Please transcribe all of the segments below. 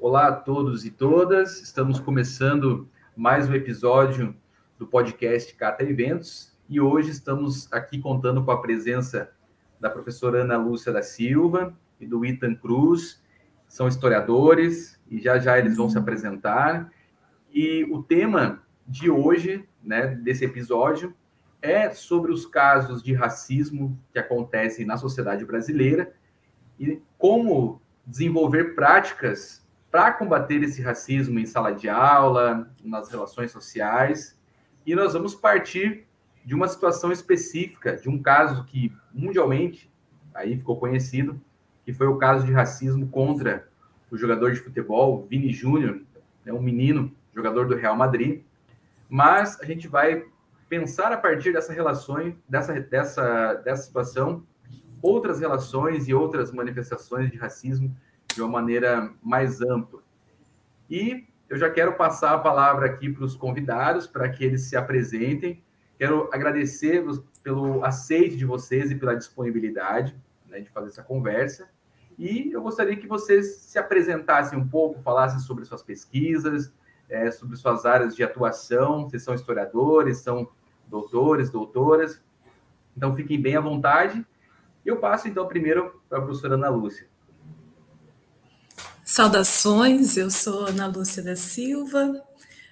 Olá a todos e todas, estamos começando mais um episódio do podcast Cata Eventos e hoje estamos aqui contando com a presença da professora Ana Lúcia da Silva e do Ethan Cruz, são historiadores e já eles vão se apresentar. E o tema de hoje, desse episódio, é sobre os casos de racismo que acontecem na sociedade brasileira e como desenvolver práticas para combater esse racismo em sala de aula, nas relações sociais. E nós vamos partir de uma situação específica, de um caso que mundialmente aí ficou conhecido, que foi o caso de racismo contra o jogador de futebol, Vini Júnior, um menino, jogador do Real Madrid. Mas a gente vai pensar a partir dessa relação, dessa situação, outras relações e outras manifestações de racismo de uma maneira mais ampla. E eu já quero passar a palavra aqui para os convidados, para que eles se apresentem. Quero agradecer pelo aceite de vocês e pela disponibilidade, de fazer essa conversa. E eu gostaria que vocês se apresentassem um pouco, falassem sobre suas pesquisas, sobre suas áreas de atuação, se são historiadores, são doutores, doutoras. Então, fiquem bem à vontade. Eu passo, então, primeiro para a professora Ana Lúcia. Saudações, eu sou Ana Lúcia da Silva.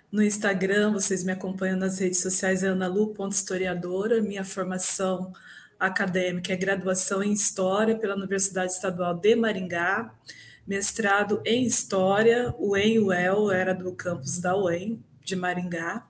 No Instagram, vocês me acompanham nas redes sociais, é analu.historiadora. Minha formação acadêmica é graduação em História pela Universidade Estadual de Maringá, mestrado em História, UEM-UEL, era do campus da UEM, de Maringá.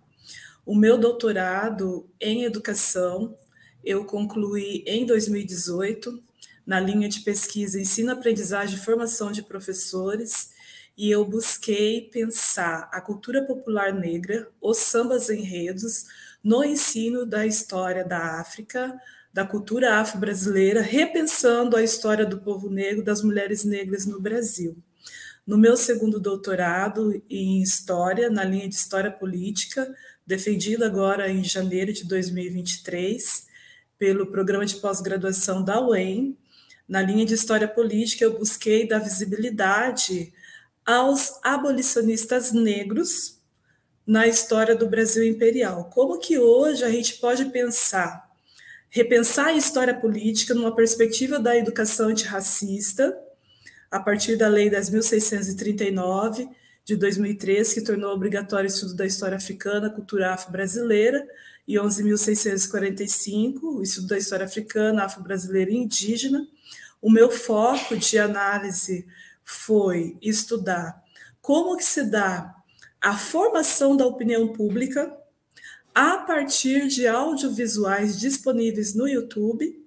O meu doutorado em Educação, eu concluí em 2018, na linha de pesquisa Ensino, Aprendizagem e Formação de Professores, e eu busquei pensar a cultura popular negra, os sambas enredos, no ensino da história da África, da cultura afro-brasileira, repensando a história do povo negro, das mulheres negras no Brasil. No meu segundo doutorado em História, na linha de História Política, defendido agora em janeiro de 2023, pelo programa de pós-graduação da UEM, na linha de História Política, eu busquei dar visibilidade aos abolicionistas negros na história do Brasil imperial. Como que hoje a gente pode repensar a história política numa perspectiva da educação antirracista, a partir da Lei 10.639, de 2003, que tornou obrigatório o estudo da história africana, cultura afro-brasileira, e 11.645, o estudo da história africana, afro-brasileira e indígena. O meu foco de análise foi estudar como que se dá a formação da opinião pública a partir de audiovisuais disponíveis no YouTube,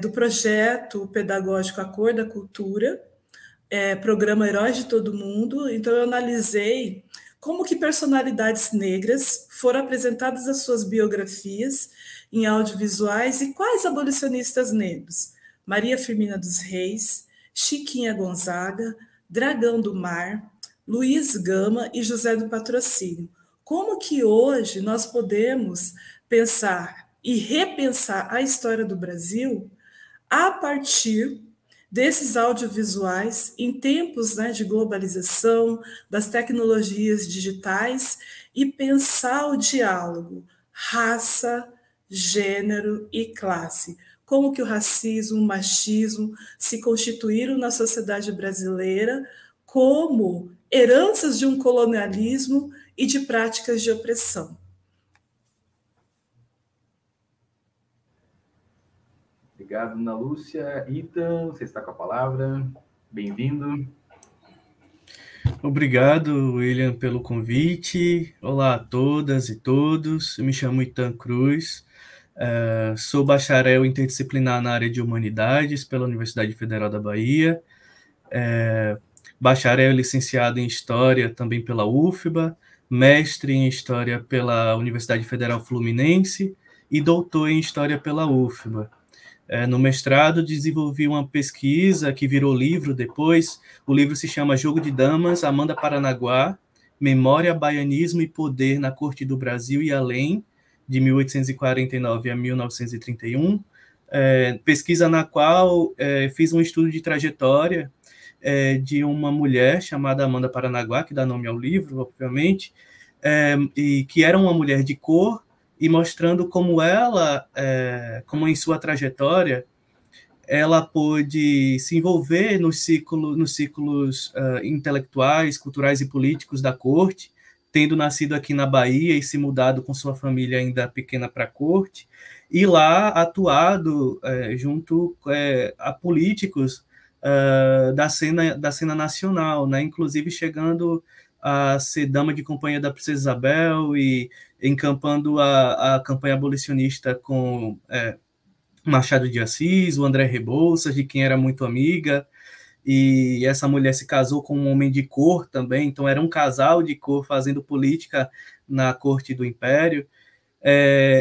do projeto pedagógico A Cor da Cultura, programa Heróis de Todo Mundo. Então, eu analisei como que personalidades negras foram apresentadas as suas biografias em audiovisuais e quais abolicionistas negros. Maria Firmina dos Reis, Chiquinha Gonzaga, Dragão do Mar, Luiz Gama e José do Patrocínio. Como que hoje nós podemos pensar e repensar a história do Brasil a partir desses audiovisuais em tempos de globalização, das tecnologias digitais, e pensar o diálogo raça, gênero e classe. Como que o racismo, o machismo se constituíram na sociedade brasileira como heranças de um colonialismo e de práticas de opressão. Obrigado, Ana Lúcia. Ethan, você está com a palavra. Bem-vindo. Obrigado, William, pelo convite. Olá a todas e todos. Eu me chamo Ethan Cruz. Sou bacharel interdisciplinar na área de Humanidades pela Universidade Federal da Bahia. Bacharel e licenciado em História também pela UFBA. Mestre em História pela Universidade Federal Fluminense e doutor em História pela UFBA. No mestrado, desenvolvi uma pesquisa que virou livro depois. O livro se chama Jogo de Damas, Amanda Paranaguá, Memória, Baianismo e Poder na Corte do Brasil e Além, de 1849 a 1931. Pesquisa na qual fiz um estudo de trajetória de uma mulher chamada Amanda Paranaguá, que dá nome ao livro, obviamente, e que era uma mulher de cor, e mostrando como ela, como em sua trajetória, ela pôde se envolver nos ciclos intelectuais, culturais e políticos da corte, tendo nascido aqui na Bahia e se mudado com sua família ainda pequena para a corte, e lá atuado junto a políticos da cena nacional, né? Inclusive chegando a ser dama de companhia da Princesa Isabel e encampando a campanha abolicionista com Machado de Assis, o André Rebouças, de quem era muito amiga, e essa mulher se casou com um homem de cor também, então era um casal de cor fazendo política na corte do Império.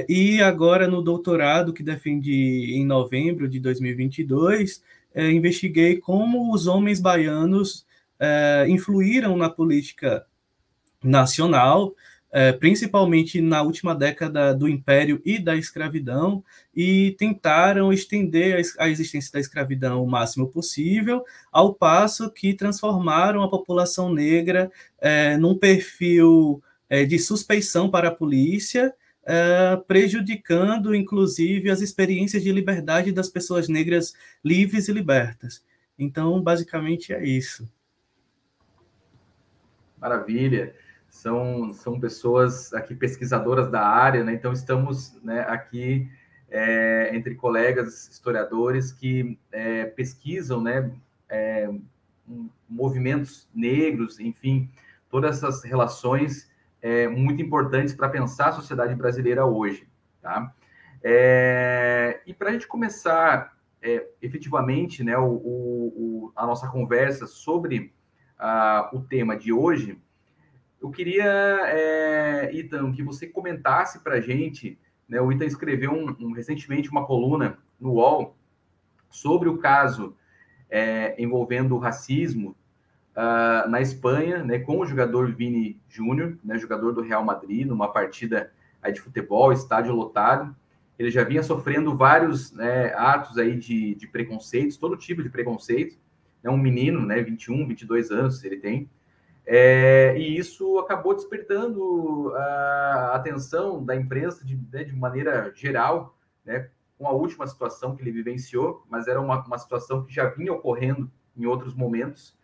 E agora, no doutorado que defendi em novembro de 2022, investiguei como os homens baianos influíram na política nacional, principalmente na última década do Império e da escravidão, e tentaram estender a existência da escravidão o máximo possível, ao passo que transformaram a população negra num perfil de suspeição para a polícia, prejudicando, inclusive, as experiências de liberdade das pessoas negras livres e libertas. Então, basicamente, é isso. Maravilha. São pessoas aqui pesquisadoras da área, né? Então estamos, né, aqui entre colegas historiadores que pesquisam, né, movimentos negros, enfim, todas essas relações muito importantes para pensar a sociedade brasileira hoje, tá? E para a gente começar efetivamente, né, a nossa conversa sobre o tema de hoje, eu queria, Ethan, que você comentasse para a gente, né, o Ethan escreveu recentemente uma coluna no UOL sobre o caso envolvendo o racismo na Espanha, né, com o jogador Vini Júnior, né, jogador do Real Madrid, numa partida de futebol, estádio lotado. Ele já vinha sofrendo vários, né, atos aí de preconceitos, todo tipo de preconceito. É um menino, né, 21, 22 anos ele tem. E isso acabou despertando a atenção da imprensa de maneira geral, né, com a última situação que ele vivenciou, mas era uma situação que já vinha ocorrendo em outros momentos.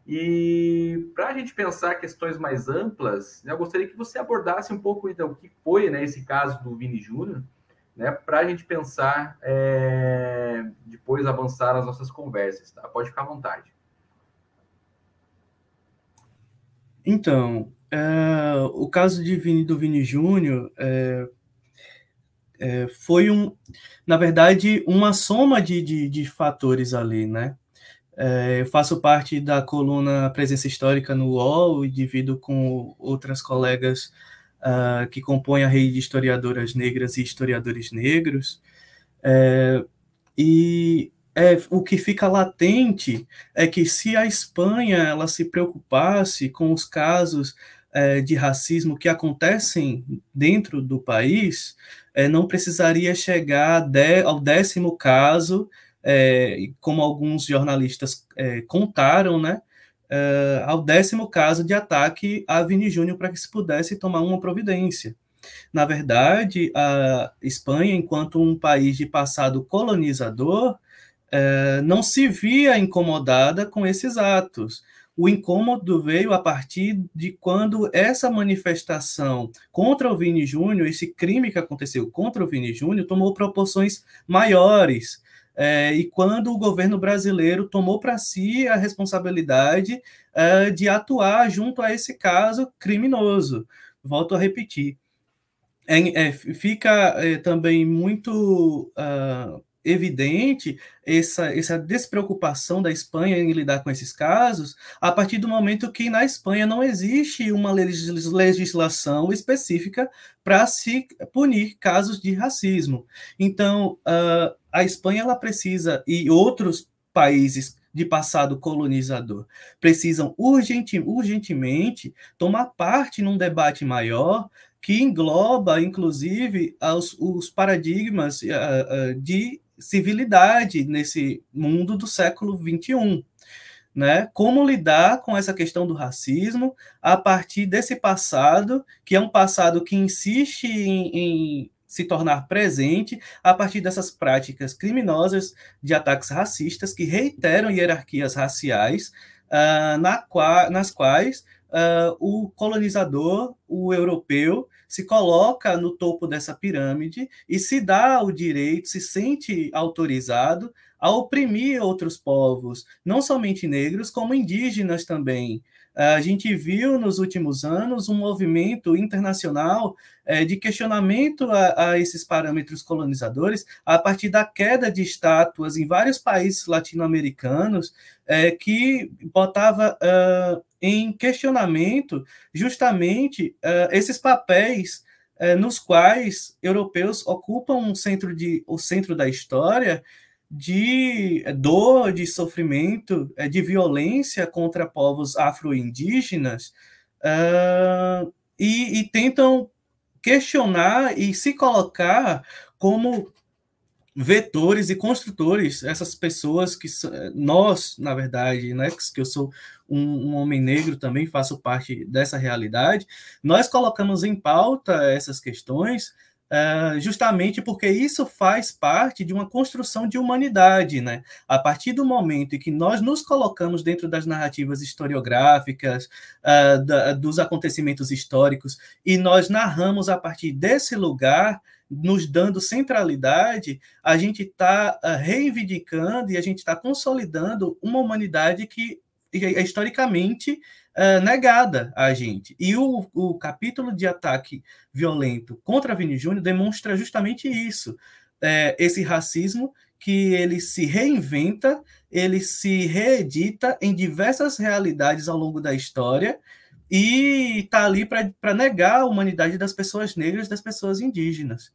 E para a gente pensar questões mais amplas, né, eu gostaria que você abordasse um pouco então, o que foi, né, esse caso do Vini Júnior, né, para a gente pensar, depois avançar nas nossas conversas. Tá? Pode ficar à vontade. Então, o caso do Vini Júnior foi, na verdade, uma soma de fatores ali, né? Eu faço parte da coluna Presença Histórica no UOL e divido com outras colegas que compõem a rede de historiadoras negras e historiadores negros. O que fica latente é que se a Espanha ela se preocupasse com os casos de racismo que acontecem dentro do país, não precisaria chegar ao 10º caso, como alguns jornalistas contaram, né, ao 10º caso de ataque a Vini Júnior para que se pudesse tomar uma providência. Na verdade, a Espanha, enquanto um país de passado colonizador, não se via incomodada com esses atos. O incômodo veio a partir de quando essa manifestação contra o Vini Júnior, esse crime que aconteceu contra o Vini Júnior, tomou proporções maiores. E quando o governo brasileiro tomou para si a responsabilidade de atuar junto a esse caso criminoso. Volto a repetir. Fica também muito evidente essa despreocupação da Espanha em lidar com esses casos, a partir do momento que na Espanha não existe uma legislação específica para se punir casos de racismo. Então, a Espanha ela precisa, e outros países de passado colonizador, precisam urgentemente tomar parte num debate maior que engloba, inclusive, os paradigmas de civilidade nesse mundo do século XXI. né? Como lidar com essa questão do racismo a partir desse passado, que é um passado que insiste em se tornar presente a partir dessas práticas criminosas de ataques racistas que reiteram hierarquias raciais, nas quais o colonizador, o europeu, se coloca no topo dessa pirâmide e se dá o direito, se sente autorizado a oprimir outros povos, não somente negros, como indígenas também. A gente viu nos últimos anos um movimento internacional de questionamento a esses parâmetros colonizadores a partir da queda de estátuas em vários países latino-americanos que botava em questionamento justamente esses papéis nos quais europeus ocupam o centro da história de dor, de sofrimento, de violência contra povos afro-indígenas, e tentam questionar e se colocar como vetores e construtores, essas pessoas que nós, na verdade, né, que eu sou um homem negro também, faço parte dessa realidade, nós colocamos em pauta essas questões justamente porque isso faz parte de uma construção de humanidade, né? A partir do momento em que nós nos colocamos dentro das narrativas historiográficas, dos acontecimentos históricos, e nós narramos a partir desse lugar, nos dando centralidade, a gente está reivindicando e a gente está consolidando uma humanidade que é historicamente negada a gente. E o capítulo de ataque violento contra Vini Júnior demonstra justamente isso, esse racismo que ele se reinventa, ele se reedita em diversas realidades ao longo da história e está ali para negar a humanidade das pessoas negras, das pessoas indígenas.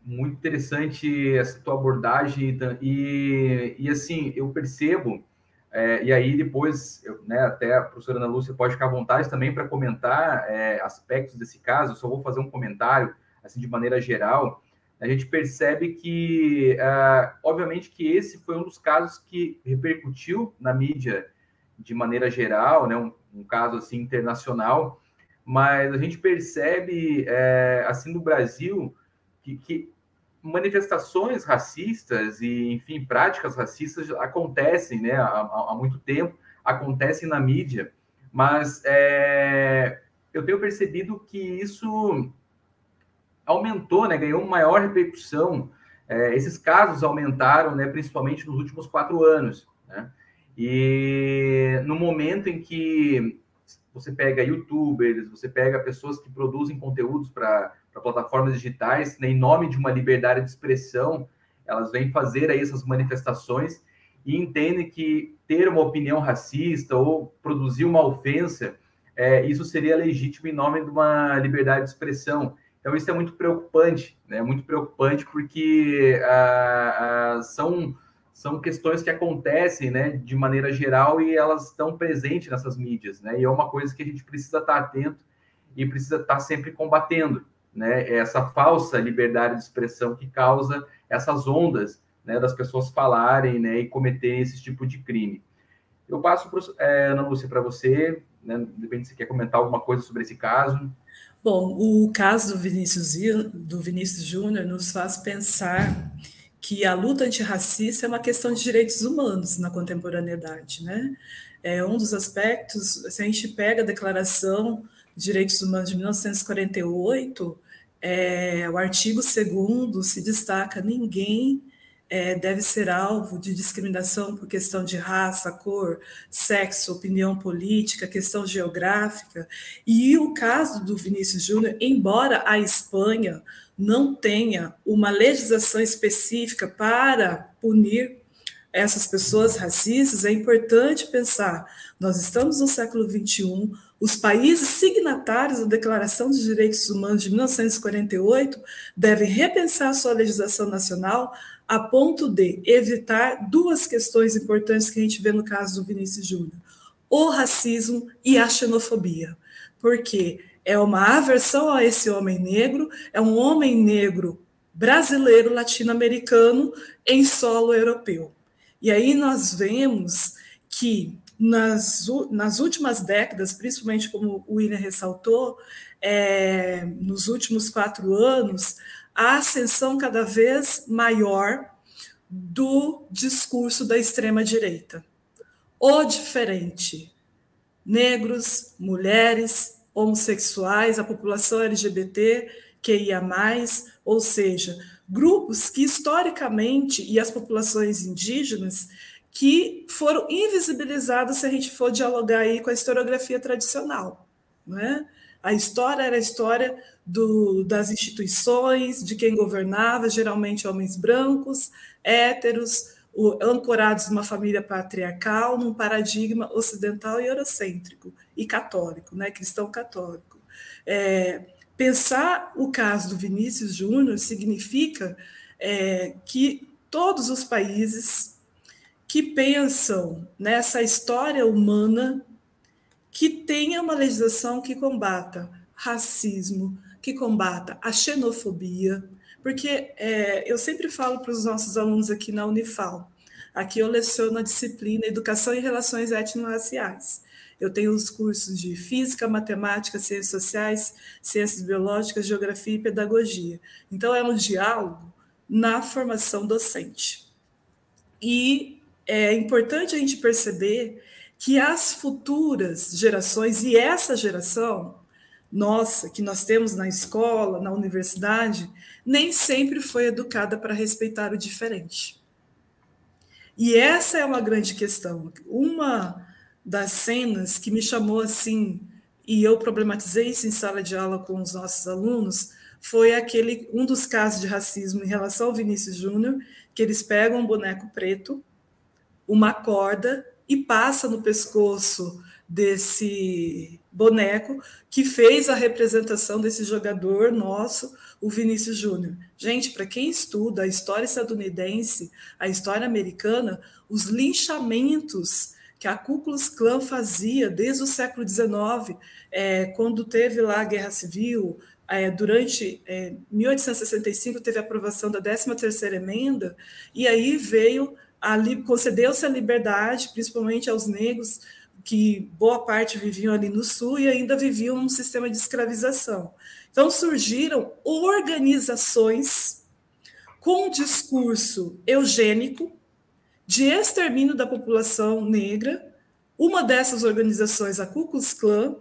Muito interessante essa tua abordagem, e assim, eu percebo, e aí depois, até a professora Ana Lúcia pode ficar à vontade também para comentar aspectos desse caso, eu só vou fazer um comentário, assim, de maneira geral. A gente percebe que, obviamente, que esse foi um dos casos que repercutiu na mídia de maneira geral, né, um caso, assim, internacional, mas a gente percebe, assim, no Brasil, que manifestações racistas e, enfim, práticas racistas acontecem, né, há muito tempo, acontecem na mídia, mas eu tenho percebido que isso aumentou, né, ganhou uma maior repercussão, esses casos aumentaram, né, principalmente nos últimos 4 anos, né, e no momento em que você pega youtubers, você pega pessoas que produzem conteúdos para plataformas digitais, né, em nome de uma liberdade de expressão, elas vêm fazer aí essas manifestações e entendem que ter uma opinião racista ou produzir uma ofensa, isso seria legítimo em nome de uma liberdade de expressão. Então, isso é muito preocupante, né? Muito preocupante porque são questões que acontecem, né, de maneira geral, e elas estão presentes nessas mídias, né? E é uma coisa que a gente precisa estar atento e precisa estar sempre combatendo, né? Essa falsa liberdade de expressão que causa essas ondas, né, das pessoas falarem, né, e cometerem esse tipo de crime. Eu passo, Ana Lúcia, para você, né? De repente você quer comentar alguma coisa sobre esse caso. Bom, o caso do Vinícius Júnior nos faz pensar que a luta antirracista é uma questão de direitos humanos na contemporaneidade, né? É um dos aspectos, se a gente pega a Declaração de Direitos Humanos de 1948, o artigo 2º se destaca: ninguém deve ser alvo de discriminação por questão de raça, cor, sexo, opinião política, questão geográfica. E o caso do Vinícius Júnior, embora a Espanha não tenha uma legislação específica para punir essas pessoas racistas, é importante pensar, nós estamos no século XXI, os países signatários da Declaração dos Direitos Humanos de 1948 devem repensar sua legislação nacional a ponto de evitar 2 questões importantes que a gente vê no caso do Vinícius Júnior: o racismo e a xenofobia, porque é uma aversão a esse homem negro, é um homem negro brasileiro latino-americano em solo europeu. E aí nós vemos que nas últimas décadas, principalmente como o William ressaltou, nos últimos 4 anos, a ascensão cada vez maior do discurso da extrema-direita. O diferente, negros, mulheres, homossexuais, a população LGBT, QIA+, ou seja, grupos que historicamente, e as populações indígenas, que foram invisibilizadas se a gente for dialogar aí com a historiografia tradicional, né? A história era a história das instituições, de quem governava, geralmente homens brancos, héteros, ancorados numa família patriarcal, num paradigma ocidental e eurocêntrico, e católico, né, cristão católico. Pensar o caso do Vinícius Júnior significa que todos os países que pensam nessa história humana, que tenha uma legislação que combata racismo, que combata a xenofobia, porque eu sempre falo para os nossos alunos aqui na Unifal, aqui eu leciono a disciplina Educação e Relações Étnico-Raciais. Eu tenho os cursos de Física, Matemática, Ciências Sociais, Ciências Biológicas, Geografia e Pedagogia. Então, é um diálogo na formação docente. E é importante a gente perceber que as futuras gerações, e essa geração nossa, que nós temos na escola, na universidade, nem sempre foi educada para respeitar o diferente. E essa é uma grande questão. Uma das cenas que me chamou assim, e eu problematizei isso em sala de aula com os nossos alunos, foi um dos casos de racismo em relação ao Vinícius Júnior, que eles pegam um boneco preto, uma corda, e passa no pescoço desse boneco que fez a representação desse jogador nosso, o Vinícius Júnior. Gente, para quem estuda a história estadunidense, a história americana, os linchamentos que a Ku Klux Klan fazia desde o século XIX, quando teve lá a Guerra Civil, durante 1865 teve a aprovação da 13ª emenda, e aí concedeu-se a liberdade, principalmente aos negros, que boa parte viviam ali no sul e ainda viviam num sistema de escravização. Então surgiram organizações com discurso eugênico de extermínio da população negra. Uma dessas organizações, a Ku Klux Klan,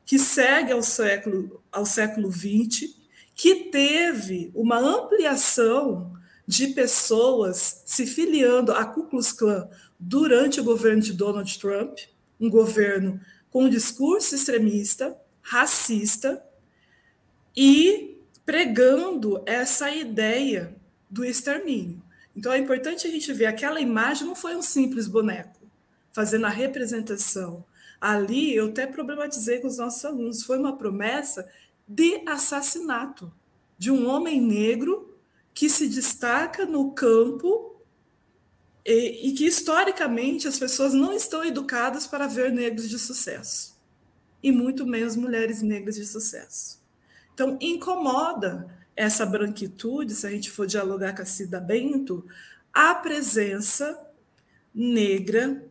que segue ao século XX, que teve uma ampliação de pessoas se filiando à Ku Klux Klan durante o governo de Donald Trump, um governo com um discurso extremista, racista, e pregando essa ideia do extermínio. Então, é importante a gente ver, aquela imagem não foi um simples boneco, fazendo a representação. Ali, eu até problematizei com os nossos alunos, foi uma promessa de assassinato de um homem negro que se destaca no campo e que, historicamente, as pessoas não estão educadas para ver negros de sucesso, e muito menos mulheres negras de sucesso. Então, incomoda essa branquitude, se a gente for dialogar com a Cida Bento, a presença negra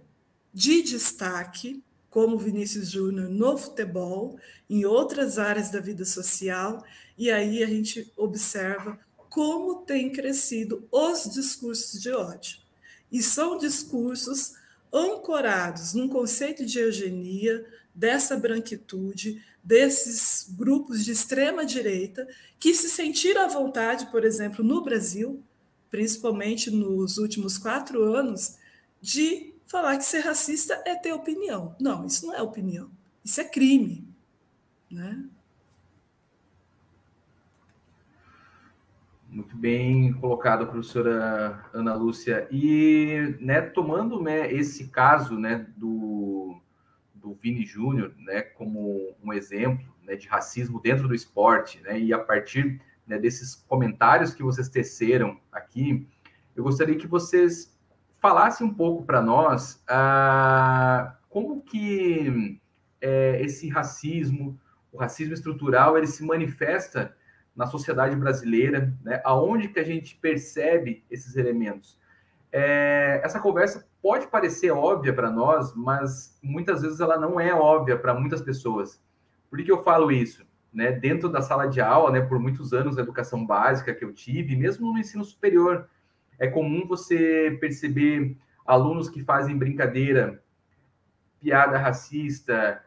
de destaque, como Vinícius Júnior no futebol, em outras áreas da vida social, e aí a gente observa como tem crescido os discursos de ódio. E são discursos ancorados num conceito de eugenia, dessa branquitude, desses grupos de extrema-direita, que se sentiram à vontade, por exemplo, no Brasil, principalmente nos últimos 4 anos, de falar que ser racista é ter opinião. Não, isso não é opinião, isso é crime, né? Muito bem colocado, professora Ana Lúcia. E, né, tomando, né, esse caso, né, do Vini Júnior, né, como um exemplo, né, de racismo dentro do esporte, né, e a partir, né, desses comentários que vocês teceram aqui, eu gostaria que vocês falassem um pouco para nós como que esse racismo, o racismo estrutural, ele se manifesta na sociedade brasileira, né? Aonde que a gente percebe esses elementos? Essa conversa pode parecer óbvia para nós, mas muitas vezes ela não é óbvia para muitas pessoas. Por que eu falo isso? Né? Dentro da sala de aula, né, por muitos anos da educação básica que eu tive, mesmo no ensino superior, é comum você perceber alunos que fazem brincadeira, piada racista,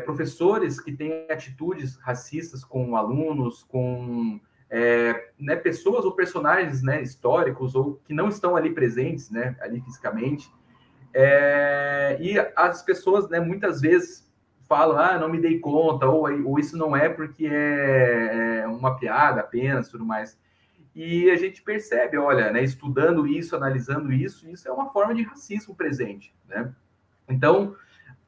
professores que têm atitudes racistas com alunos, com né, pessoas ou personagens, né, históricos ou que não estão ali presentes, né, ali fisicamente. E as pessoas, né, muitas vezes falam, não me dei conta, ou isso não é porque é uma piada apenas, tudo mais. E a gente percebe, olha, né, estudando isso, analisando isso é uma forma de racismo presente, né? Então,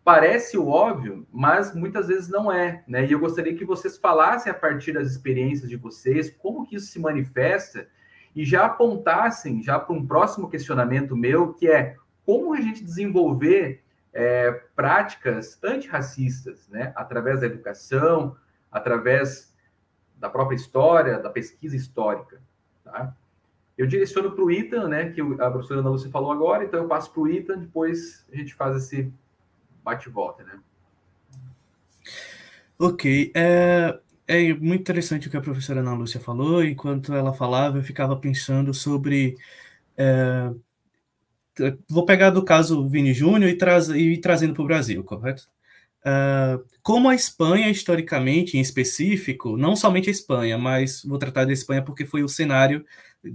parece o óbvio, mas muitas vezes não é, né? E eu gostaria que vocês falassem a partir das experiências de vocês, como que isso se manifesta, e já apontassem já para um próximo questionamento meu, que é como a gente desenvolver práticas antirracistas, né? Através da educação, através da própria história, da pesquisa histórica, tá? Eu direciono para o Ethan, né? Que a professora Ana Lúcia falou agora, então eu passo para o Ethan, depois a gente faz esse bate-volta, né? Ok. É muito interessante o que a professora Ana Lúcia falou. Enquanto ela falava, eu ficava pensando sobre... vou pegar do caso Vini Júnior e trazendo para o Brasil, correto? Como a Espanha, historicamente, em específico, não somente a Espanha, mas vou tratar da Espanha porque foi o cenário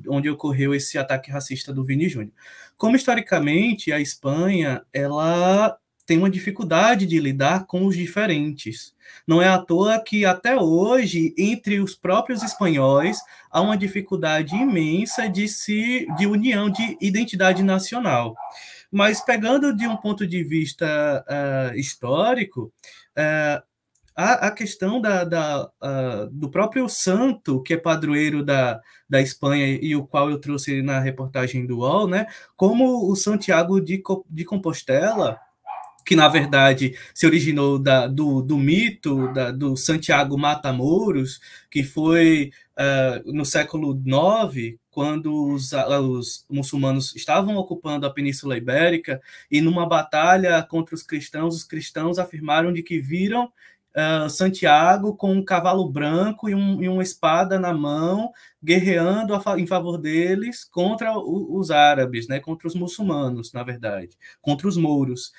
onde ocorreu esse ataque racista do Vini Júnior. Como, historicamente, a Espanha, ela tem uma dificuldade de lidar com os diferentes. Não é à toa que, até hoje, entre os próprios espanhóis, há uma dificuldade imensa de união, de identidade nacional. Mas, pegando de um ponto de vista histórico, a questão do próprio santo, que é padroeiro da Espanha, e o qual eu trouxe na reportagem do UOL, né, como o Santiago de Compostela, que, na verdade, se originou do mito do Santiago Matamoros, que foi no século IX, quando os muçulmanos estavam ocupando a Península Ibérica, e numa batalha contra os cristãos afirmaram de que viram Santiago com um cavalo branco e uma espada na mão, guerreando em favor deles contra os árabes, né, contra os muçulmanos, na verdade, contra os mouros.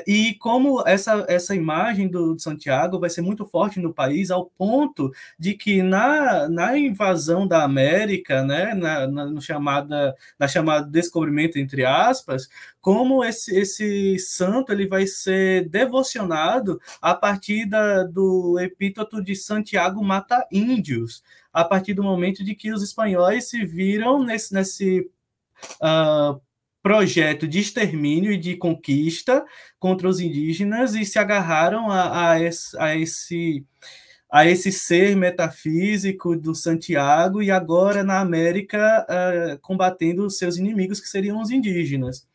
E como essa imagem do Santiago vai ser muito forte no país, ao ponto de que na invasão da América, né, na chamada descobrimento, entre aspas, como esse santo ele vai ser devocionado a partir do epíteto de Santiago mata índios, a partir do momento de que os espanhóis se viram nesse projeto de extermínio e de conquista contra os indígenas e se agarraram a esse ser metafísico do Santiago, e agora na América combatendo os seus inimigos, que seriam os indígenas.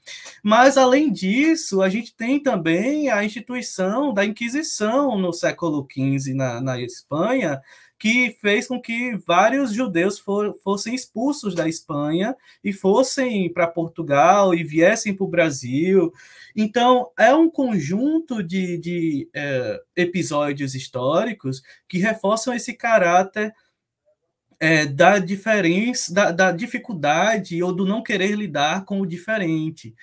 Mas, além disso, a gente tem também a instituição da Inquisição no século XV na Espanha, que fez com que vários judeus fossem expulsos da Espanha e fossem para Portugal e viessem para o Brasil. Então, é um conjunto de episódios históricos que reforçam esse caráter da diferença, da dificuldade ou do não querer lidar com o diferente.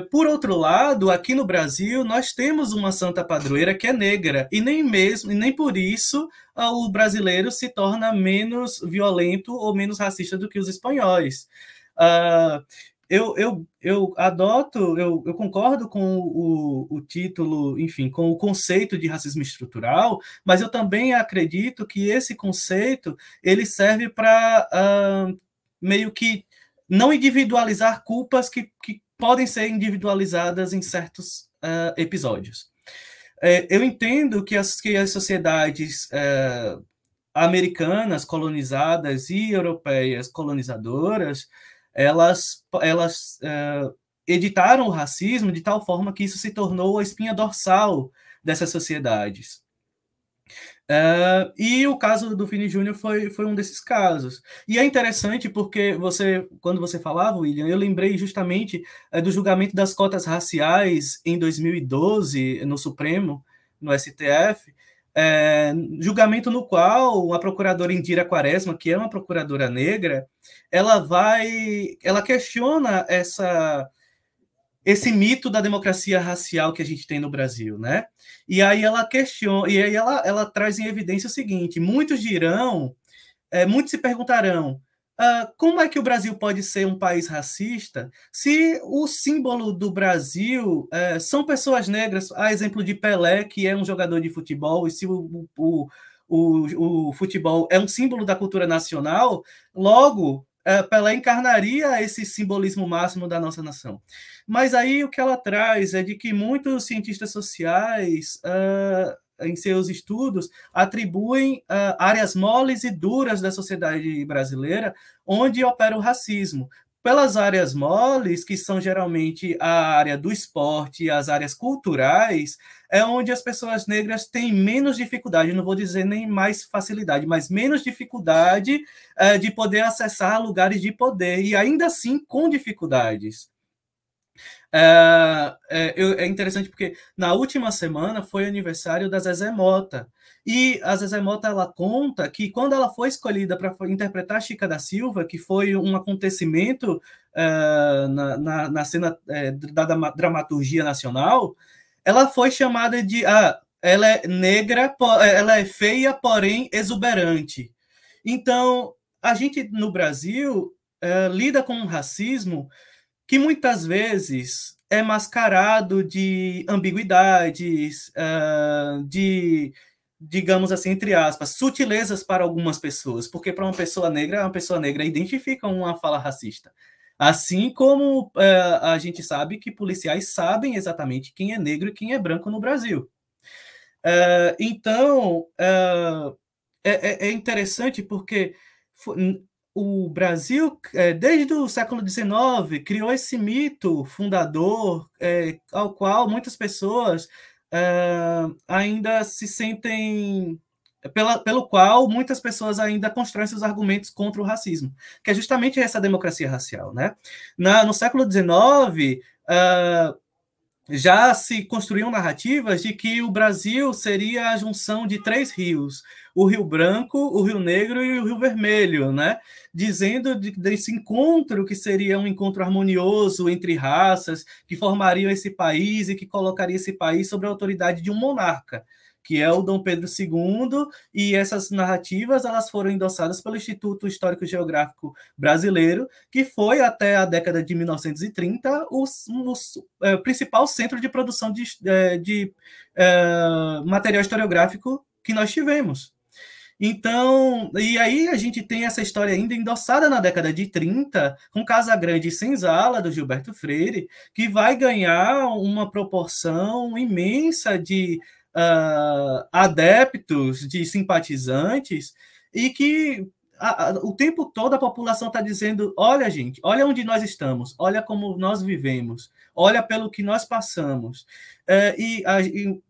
Por outro lado, aqui no Brasil, nós temos uma santa padroeira que é negra, e nem por isso o brasileiro se torna menos violento ou menos racista do que os espanhóis. Eu concordo com o título, enfim, com o conceito de racismo estrutural, mas eu também acredito que esse conceito ele serve para meio que não individualizar culpas que podem ser individualizadas em certos episódios. Eu entendo que as sociedades americanas colonizadas e europeias colonizadoras, elas editaram o racismo de tal forma que isso se tornou a espinha dorsal dessas sociedades. E o caso do Vini Júnior foi um desses casos. E é interessante porque quando você falava, William, eu lembrei justamente do julgamento das cotas raciais em 2012 no Supremo, no STF, julgamento no qual a procuradora Indira Quaresma, que é uma procuradora negra, ela questiona esse mito da democracia racial que a gente tem no Brasil, né? E aí ela questiona, e aí ela traz em evidência o seguinte: muitos se perguntarão, como é que o Brasil pode ser um país racista se o símbolo do Brasil são pessoas negras, a exemplo de Pelé, que é um jogador de futebol, e se o futebol é um símbolo da cultura nacional, logo Pelé encarnaria esse simbolismo máximo da nossa nação. Mas aí o que ela traz é de que muitos cientistas sociais, em seus estudos, atribuem áreas moles e duras da sociedade brasileira onde opera o racismo. Pelas áreas moles, que são geralmente a área do esporte e as áreas culturais, é onde as pessoas negras têm menos dificuldade, não vou dizer nem mais facilidade, mas menos dificuldade de poder acessar lugares de poder, e ainda assim com dificuldades. É interessante porque na última semana foi aniversário da Zezé Mota, e a Zezé Mota ela conta que quando ela foi escolhida para interpretar Chica da Silva, que foi um acontecimento na cena da dramaturgia nacional, ela foi chamada de ela é negra, ela é feia, porém exuberante. Então, a gente no Brasil lida com um racismo que muitas vezes é mascarado de ambiguidades, de, digamos assim, entre aspas, sutilezas para algumas pessoas, porque para uma pessoa negra identifica uma fala racista. Assim como a gente sabe que policiais sabem exatamente quem é negro e quem é branco no Brasil. Então, é interessante porque o Brasil, desde o século XIX, criou esse mito fundador, ao qual muitas pessoas ainda se sentem... pelo qual muitas pessoas ainda constroem seus argumentos contra o racismo, que é justamente essa democracia racial, né? No século XIX, já se construíam narrativas de que o Brasil seria a junção de 3 rios, o Rio Branco, o Rio Negro e o Rio Vermelho, né? Dizendo desse encontro que seria um encontro harmonioso entre raças, que formariam esse país e que colocaria esse país sob a autoridade de um monarca, que é o Dom Pedro II, e essas narrativas elas foram endossadas pelo Instituto Histórico e Geográfico Brasileiro, que foi até a década de 1930 o principal centro de produção de material historiográfico que nós tivemos. Então, e aí a gente tem essa história ainda endossada na década de 30, com Casagrande e Senzala, do Gilberto Freire, que vai ganhar uma proporção imensa de adeptos, de simpatizantes, e que o tempo todo a população está dizendo: olha, gente, olha onde nós estamos, olha como nós vivemos, olha pelo que nós passamos. E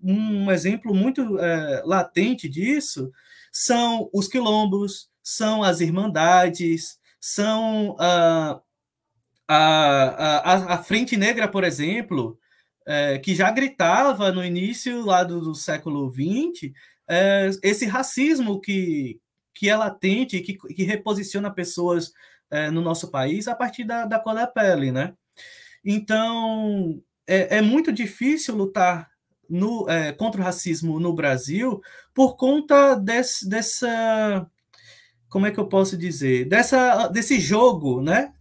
um exemplo muito latente disso são os quilombos, são as irmandades, são a Frente Negra, por exemplo, que já gritava no início lá do século XX esse racismo que é latente, que reposiciona pessoas no nosso país a partir da cor da pele, né? Então, é muito difícil lutar contra o racismo no Brasil por conta dessa... Como é que eu posso dizer? Desse jogo, né?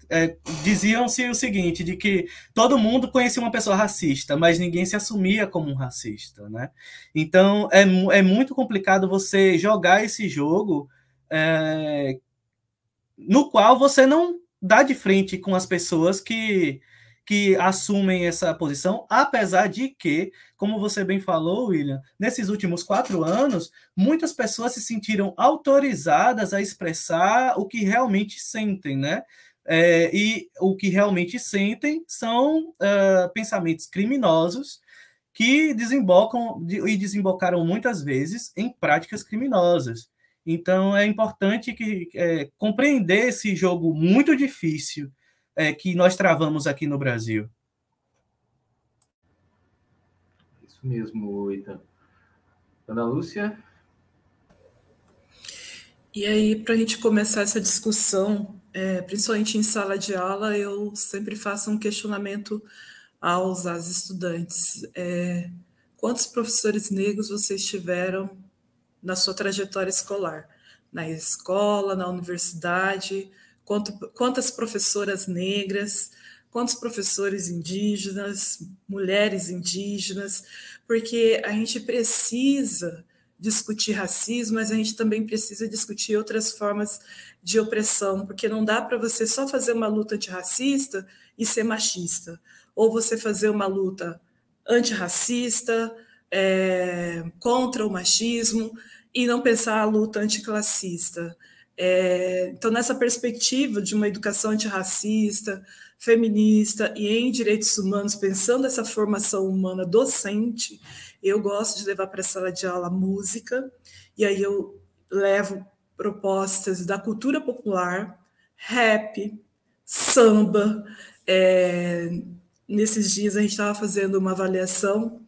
Diziam-se o seguinte, de que todo mundo conhecia uma pessoa racista, mas ninguém se assumia como um racista, né? Então, é muito complicado você jogar esse jogo no qual você não dá de frente com as pessoas que assumem essa posição, apesar de que, como você bem falou, William, nesses últimos 4 anos, muitas pessoas se sentiram autorizadas a expressar o que realmente sentem, né? E o que realmente sentem são pensamentos criminosos que desembocam e desembocaram muitas vezes em práticas criminosas. Então, é importante compreender esse jogo muito difícil que nós travamos aqui no Brasil. Isso mesmo, Eitan. Ana Lúcia? E aí, para a gente começar essa discussão, principalmente em sala de aula, eu sempre faço um questionamento às estudantes. Quantos professores negros vocês tiveram na sua trajetória escolar? Na escola, na universidade? Quantas professoras negras? Quantos professores indígenas? Mulheres indígenas? Porque a gente precisa discutir racismo, mas a gente também precisa discutir outras formas de opressão, porque não dá para você só fazer uma luta antirracista e ser machista, ou você fazer uma luta antirracista, contra o machismo, e não pensar a luta anticlassista. Então, nessa perspectiva de uma educação antirracista, feminista e em direitos humanos, pensando essa formação humana docente, eu gosto de levar para a sala de aula música, e aí eu levo propostas da cultura popular, rap, samba. Nesses dias a gente estava fazendo uma avaliação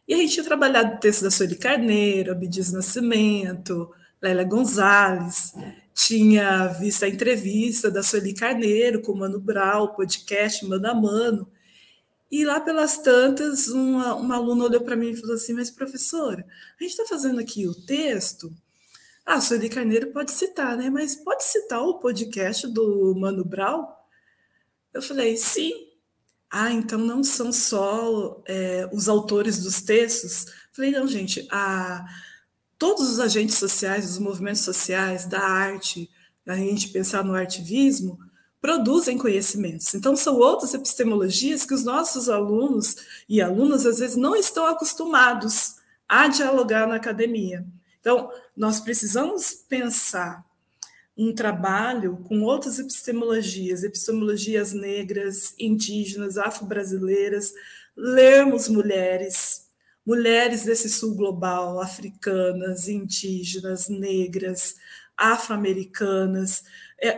e a gente tinha trabalhado o texto da Sueli Carneiro, Abdias Nascimento, Lélia Gonzalez, tinha visto a entrevista da Sueli Carneiro com o Mano Brown, o podcast Mano a Mano, e lá pelas tantas, uma aluna olhou para mim e falou assim: mas professora, a gente está fazendo aqui o texto, a Sueli Carneiro pode citar, né? Mas pode citar o podcast do Mano Brown? Eu falei, sim. Então não são só os autores dos textos? Falei, não, gente, todos os agentes sociais, os movimentos sociais, da arte, a gente pensar no artivismo, produzem conhecimentos. Então, são outras epistemologias que os nossos alunos e alunas, às vezes, não estão acostumados a dialogar na academia. Então, nós precisamos pensar um trabalho com outras epistemologias negras, indígenas, afro-brasileiras, lermos mulheres desse sul global, africanas, indígenas, negras, afro-americanas,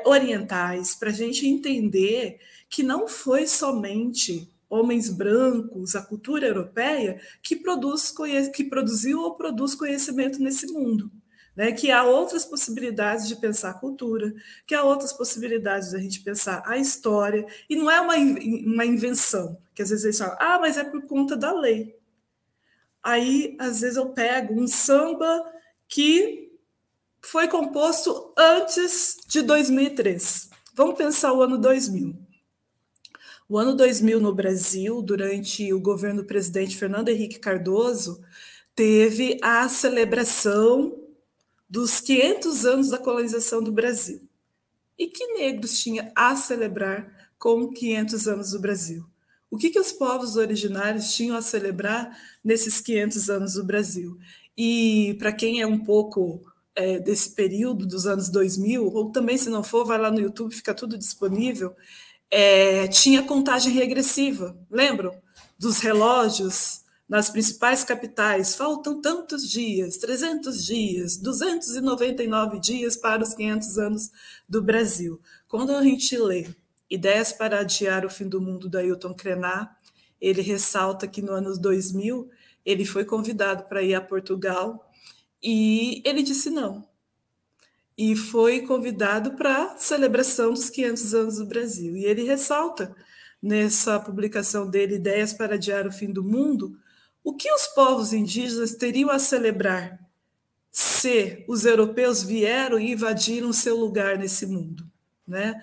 orientais, para a gente entender que não foi somente homens brancos, a cultura europeia, que produziu ou produz conhecimento nesse mundo. Né, que há outras possibilidades de pensar a cultura, que há outras possibilidades de a gente pensar a história, e não é uma invenção, que às vezes eles falam, mas é por conta da lei. Aí, às vezes, eu pego um samba que foi composto antes de 2003. Vamos pensar o ano 2000. O ano 2000 no Brasil, durante o governo do presidente Fernando Henrique Cardoso, teve a celebração dos 500 anos da colonização do Brasil. E que negros tinha a celebrar com 500 anos do Brasil? O que os povos originários tinham a celebrar nesses 500 anos do Brasil? E para quem é um pouco desse período dos anos 2000, ou também se não for, vai lá no YouTube, fica tudo disponível, tinha contagem regressiva, lembram? Dos relógios nas principais capitais, faltam tantos dias, 300 dias, 299 dias para os 500 anos do Brasil. Quando a gente lê Ideias para Adiar o Fim do Mundo, do Ailton Krenak, ele ressalta que no ano 2000 ele foi convidado para ir a Portugal e ele disse não. E foi convidado para a celebração dos 500 anos do Brasil. E ele ressalta nessa publicação dele, Ideias para Adiar o Fim do Mundo, o que os povos indígenas teriam a celebrar se os europeus vieram e invadiram seu lugar nesse mundo, né?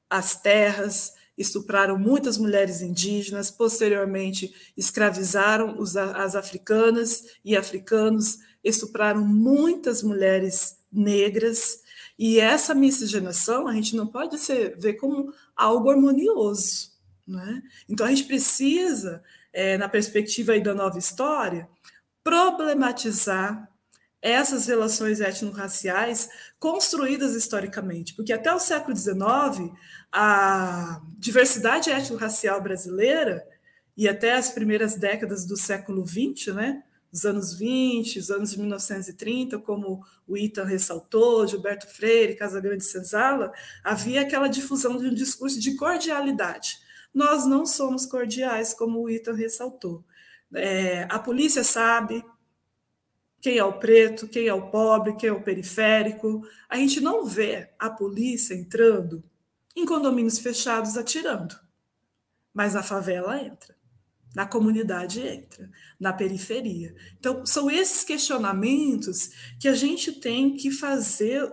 As terras, estupraram muitas mulheres indígenas, posteriormente escravizaram as africanas e africanos, estupraram muitas mulheres negras, e essa miscigenação a gente não pode ver como algo harmonioso, né? Então a gente precisa, na perspectiva aí da nova história, problematizar essas relações étnico-raciais construídas historicamente, porque até o século XIX, a diversidade étnico-racial brasileira e até as primeiras décadas do século XX, né? Os anos 20, os anos de 1930, como o Ita ressaltou, Gilberto Freire, Casagrande Senzala, havia aquela difusão de um discurso de cordialidade. Nós não somos cordiais, como o Ita ressaltou. A polícia sabe quem é o preto, quem é o pobre, quem é o periférico. A gente não vê a polícia entrando em condomínios fechados atirando, mas a favela entra. Na comunidade entra, na periferia. Então, são esses questionamentos que a gente tem que fazer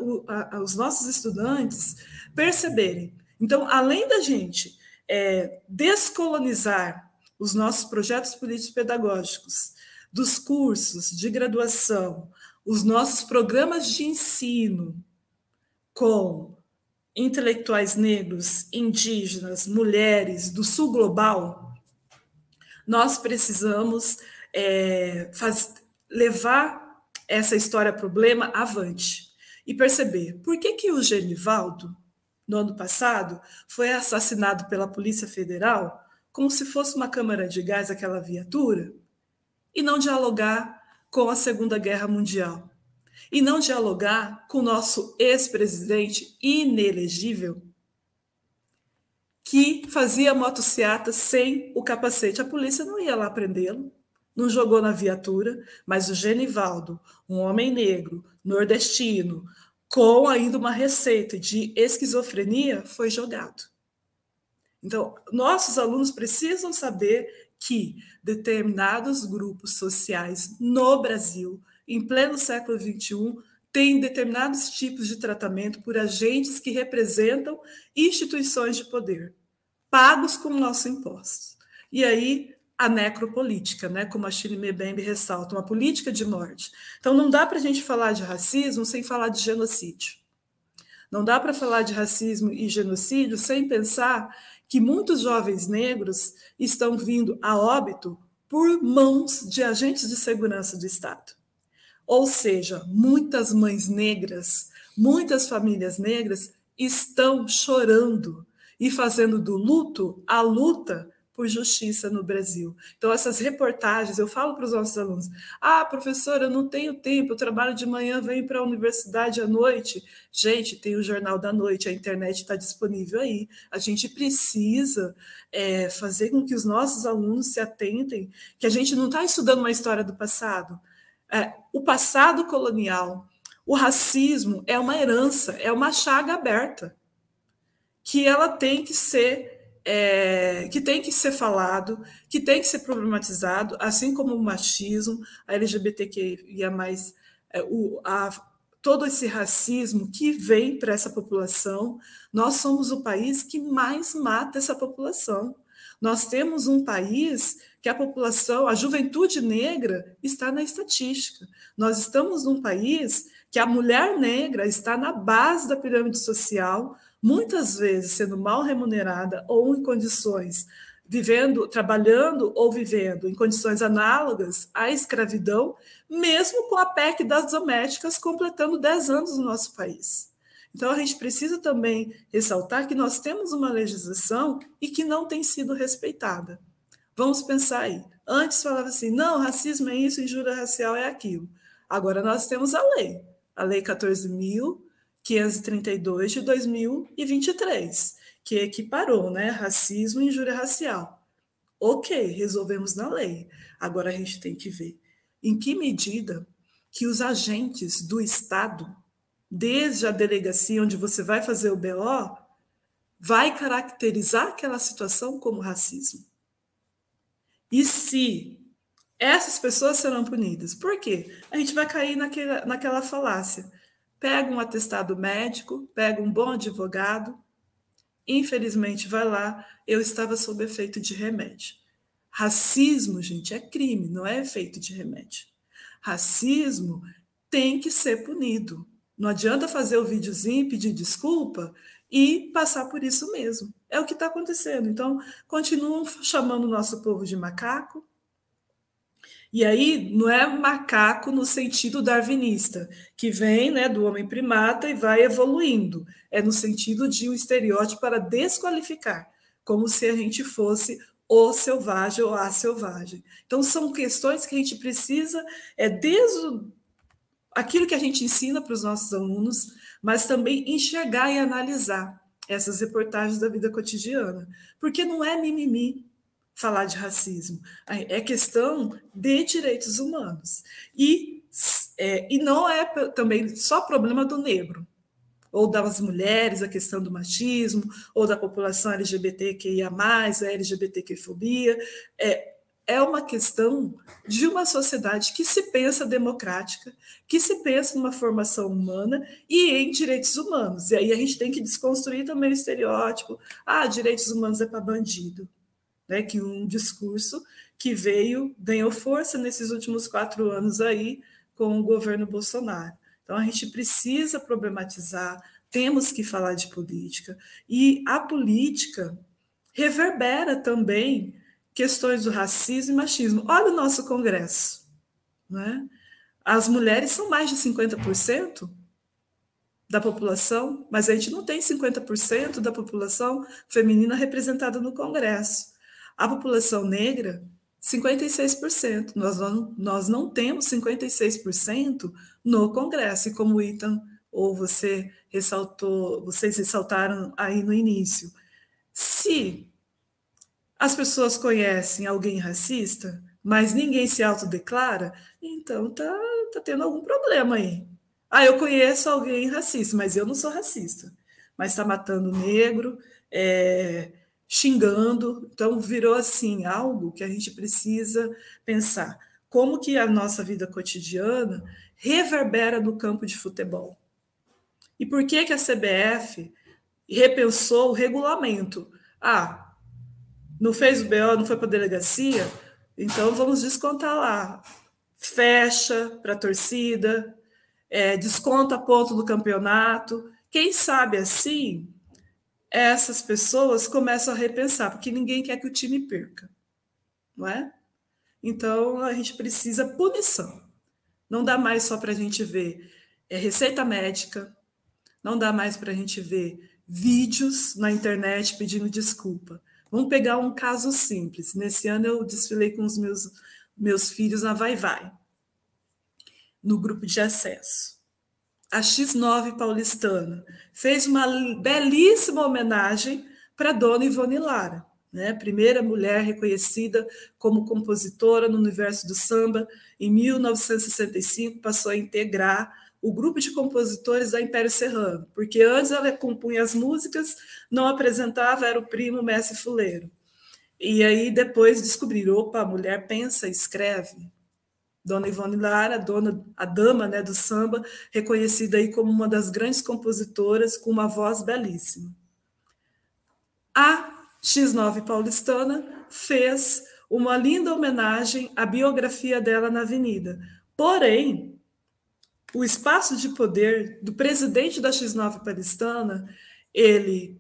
os nossos estudantes perceberem. Então, além da gente descolonizar os nossos projetos políticos pedagógicos, dos cursos de graduação, os nossos programas de ensino com intelectuais negros, indígenas, mulheres do sul global, nós precisamos levar essa história-problema avante e perceber por que o Genivaldo, no ano passado, foi assassinado pela Polícia Federal como se fosse uma câmara de gás, aquela viatura, e não dialogar com a Segunda Guerra Mundial, e não dialogar com o nosso ex-presidente inelegível, que fazia motociata sem o capacete. A polícia não ia lá prendê-lo, não jogou na viatura, mas o Genivaldo, um homem negro, nordestino, com ainda uma receita de esquizofrenia, foi jogado. Então, nossos alunos precisam saber que determinados grupos sociais no Brasil, em pleno século XXI, têm determinados tipos de tratamento por agentes que representam instituições de poder, pagos com nossos impostos. E aí, a necropolítica, né, como a Shirley Mbembe ressalta, uma política de morte. Então, não dá para a gente falar de racismo sem falar de genocídio. Não dá para falar de racismo e genocídio sem pensar que muitos jovens negros estão vindo a óbito por mãos de agentes de segurança do Estado. Ou seja, muitas mães negras, muitas famílias negras estão chorando e fazendo do luto a luta por justiça no Brasil. Então, essas reportagens, eu falo para os nossos alunos, professora, eu não tenho tempo, eu trabalho de manhã, venho para a universidade à noite. Gente, tem o Jornal da Noite, a internet está disponível aí. A gente precisa fazer com que os nossos alunos se atentem, que a gente não está estudando uma história do passado. O passado colonial, o racismo é uma herança, é uma chaga aberta, que ela tem que ser falado, que tem que ser problematizado, assim como o machismo, a LGBTQIA+, todo esse racismo que vem para essa população. Nós somos o país que mais mata essa população. Nós temos um país que a população, a juventude negra, está na estatística. Nós estamos num país que a mulher negra está na base da pirâmide social, muitas vezes sendo mal remunerada ou em condições, trabalhando ou vivendo em condições análogas à escravidão, mesmo com a PEC das domésticas completando 10 anos no nosso país. Então, a gente precisa também ressaltar que nós temos uma legislação e que não tem sido respeitada. Vamos pensar aí. Antes falava assim, não, racismo é isso, injúria racial é aquilo. Agora nós temos a Lei 14.532 de 2023, que equiparou, né, racismo e injúria racial. Ok, resolvemos na lei. Agora a gente tem que ver em que medida que os agentes do Estado, desde a delegacia onde você vai fazer o BO, vai caracterizar aquela situação como racismo. E se essas pessoas serão punidas? Por quê? A gente vai cair naquela falácia. Pega um atestado médico, pega um bom advogado, infelizmente vai lá, eu estava sob efeito de remédio. Racismo, gente, é crime, não é efeito de remédio. Racismo tem que ser punido. Não adianta fazer o videozinho, pedir desculpa e passar por isso mesmo. É o que está acontecendo. Então, continuam chamando o nosso povo de macaco. E aí, não é macaco no sentido darwinista, que vem, né, do homem primata e vai evoluindo. É no sentido de um estereótipo para desqualificar, como se a gente fosse o selvagem ou a selvagem. Então, são questões que a gente precisa, desde aquilo que a gente ensina para os nossos alunos, mas também enxergar e analisar essas reportagens da vida cotidiana. Porque não é mimimi falar de racismo, é questão de direitos humanos. E não é também só problema do negro, ou das mulheres, a questão do machismo, ou da população LGBTQIA+, a LGBTQ-fobia. É uma questão de uma sociedade que se pensa democrática, que se pensa numa formação humana e em direitos humanos. E aí a gente tem que desconstruir também o estereótipo, direitos humanos é para bandido. Né, que um discurso que ganhou força nesses últimos 4 anos aí com o governo Bolsonaro. Então, a gente precisa problematizar, temos que falar de política, e a política reverbera também questões do racismo e machismo. Olha o nosso Congresso. Né? As mulheres são mais de 50% da população, mas a gente não tem 50% da população feminina representada no Congresso. A população negra, 56%. Nós não temos 56% no Congresso, e como o Ethan ou vocês ressaltaram aí no início. Se as pessoas conhecem alguém racista, mas ninguém se autodeclara, então tá tendo algum problema aí. Eu conheço alguém racista, mas eu não sou racista. Mas está matando negro, xingando, então virou assim algo que a gente precisa pensar. Como que a nossa vida cotidiana reverbera no campo de futebol? E por que a CBF repensou o regulamento? Não fez o BO, não foi para a delegacia? Então vamos descontar lá. Fecha para a torcida, desconta ponto do campeonato. Quem sabe assim essas pessoas começam a repensar, porque ninguém quer que o time perca, não é? Então, a gente precisa punição. Não dá mais só para a gente ver receita médica, não dá mais para a gente ver vídeos na internet pedindo desculpa. Vamos pegar um caso simples. Nesse ano, eu desfilei com os meus filhos na Vai-Vai, no grupo de acesso. A X9 paulistana fez uma belíssima homenagem para Dona Ivone Lara, né? Primeira mulher reconhecida como compositora no universo do samba. Em 1965, passou a integrar o grupo de compositores da Império Serrano, porque antes ela compunha as músicas, não apresentava, era o primo Mestre Fuleiro. E aí depois descobriram, a mulher pensa e escreve. Dona Ivone Lara, a dama, né, do samba, reconhecida aí como uma das grandes compositoras, com uma voz belíssima. A X9 paulistana fez uma linda homenagem à biografia dela na Avenida. Porém, o espaço de poder do presidente da X9 paulistana, ele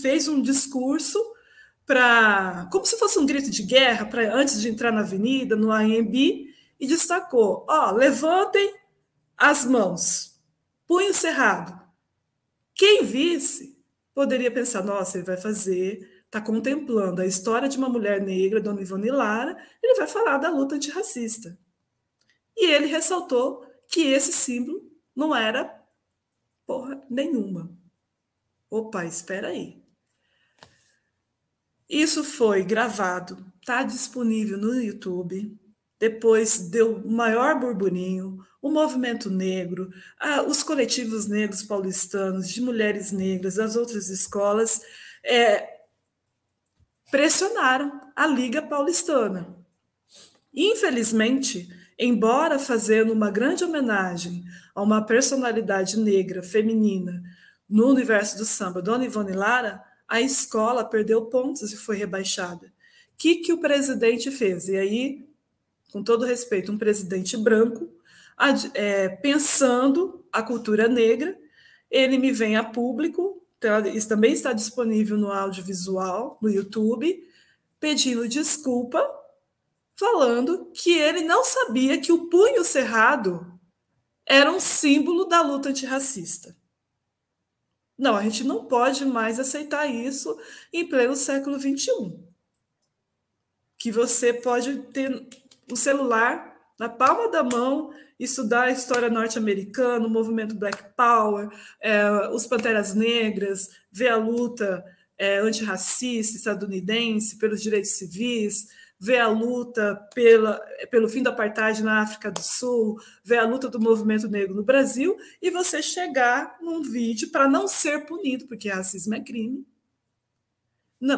fez um discurso como se fosse um grito de guerra, antes de entrar na Avenida, no AMB, e destacou, levantem as mãos, punho cerrado. Quem visse poderia pensar, nossa, ele vai está contemplando a história de uma mulher negra, Dona Ivone Lara, ele vai falar da luta antirracista. E ele ressaltou que esse símbolo não era porra nenhuma. Espera aí. Isso foi gravado, está disponível no YouTube. Depois deu maior burburinho, o movimento negro, os coletivos negros paulistanos, de mulheres negras, as outras escolas, pressionaram a Liga Paulistana. Infelizmente, embora fazendo uma grande homenagem a uma personalidade negra, feminina, no universo do samba, Dona Ivone Lara, a escola perdeu pontos e foi rebaixada. O que o presidente fez? E aí, com todo respeito, um presidente branco, pensando a cultura negra, ele me vem a público, isso também está disponível no audiovisual, no YouTube, pedindo desculpa, falando que ele não sabia que o punho cerrado era um símbolo da luta antirracista. Não, a gente não pode mais aceitar isso em pleno século XXI. que você pode ter um celular na palma da mão, estudar a história norte-americana, o movimento Black Power, os Panteras Negras, ver a luta antirracista estadunidense pelos direitos civis, ver a luta pelo fim do apartheid na África do Sul, ver a luta do movimento negro no Brasil, e você chegar num vídeo para não ser punido, porque racismo é crime,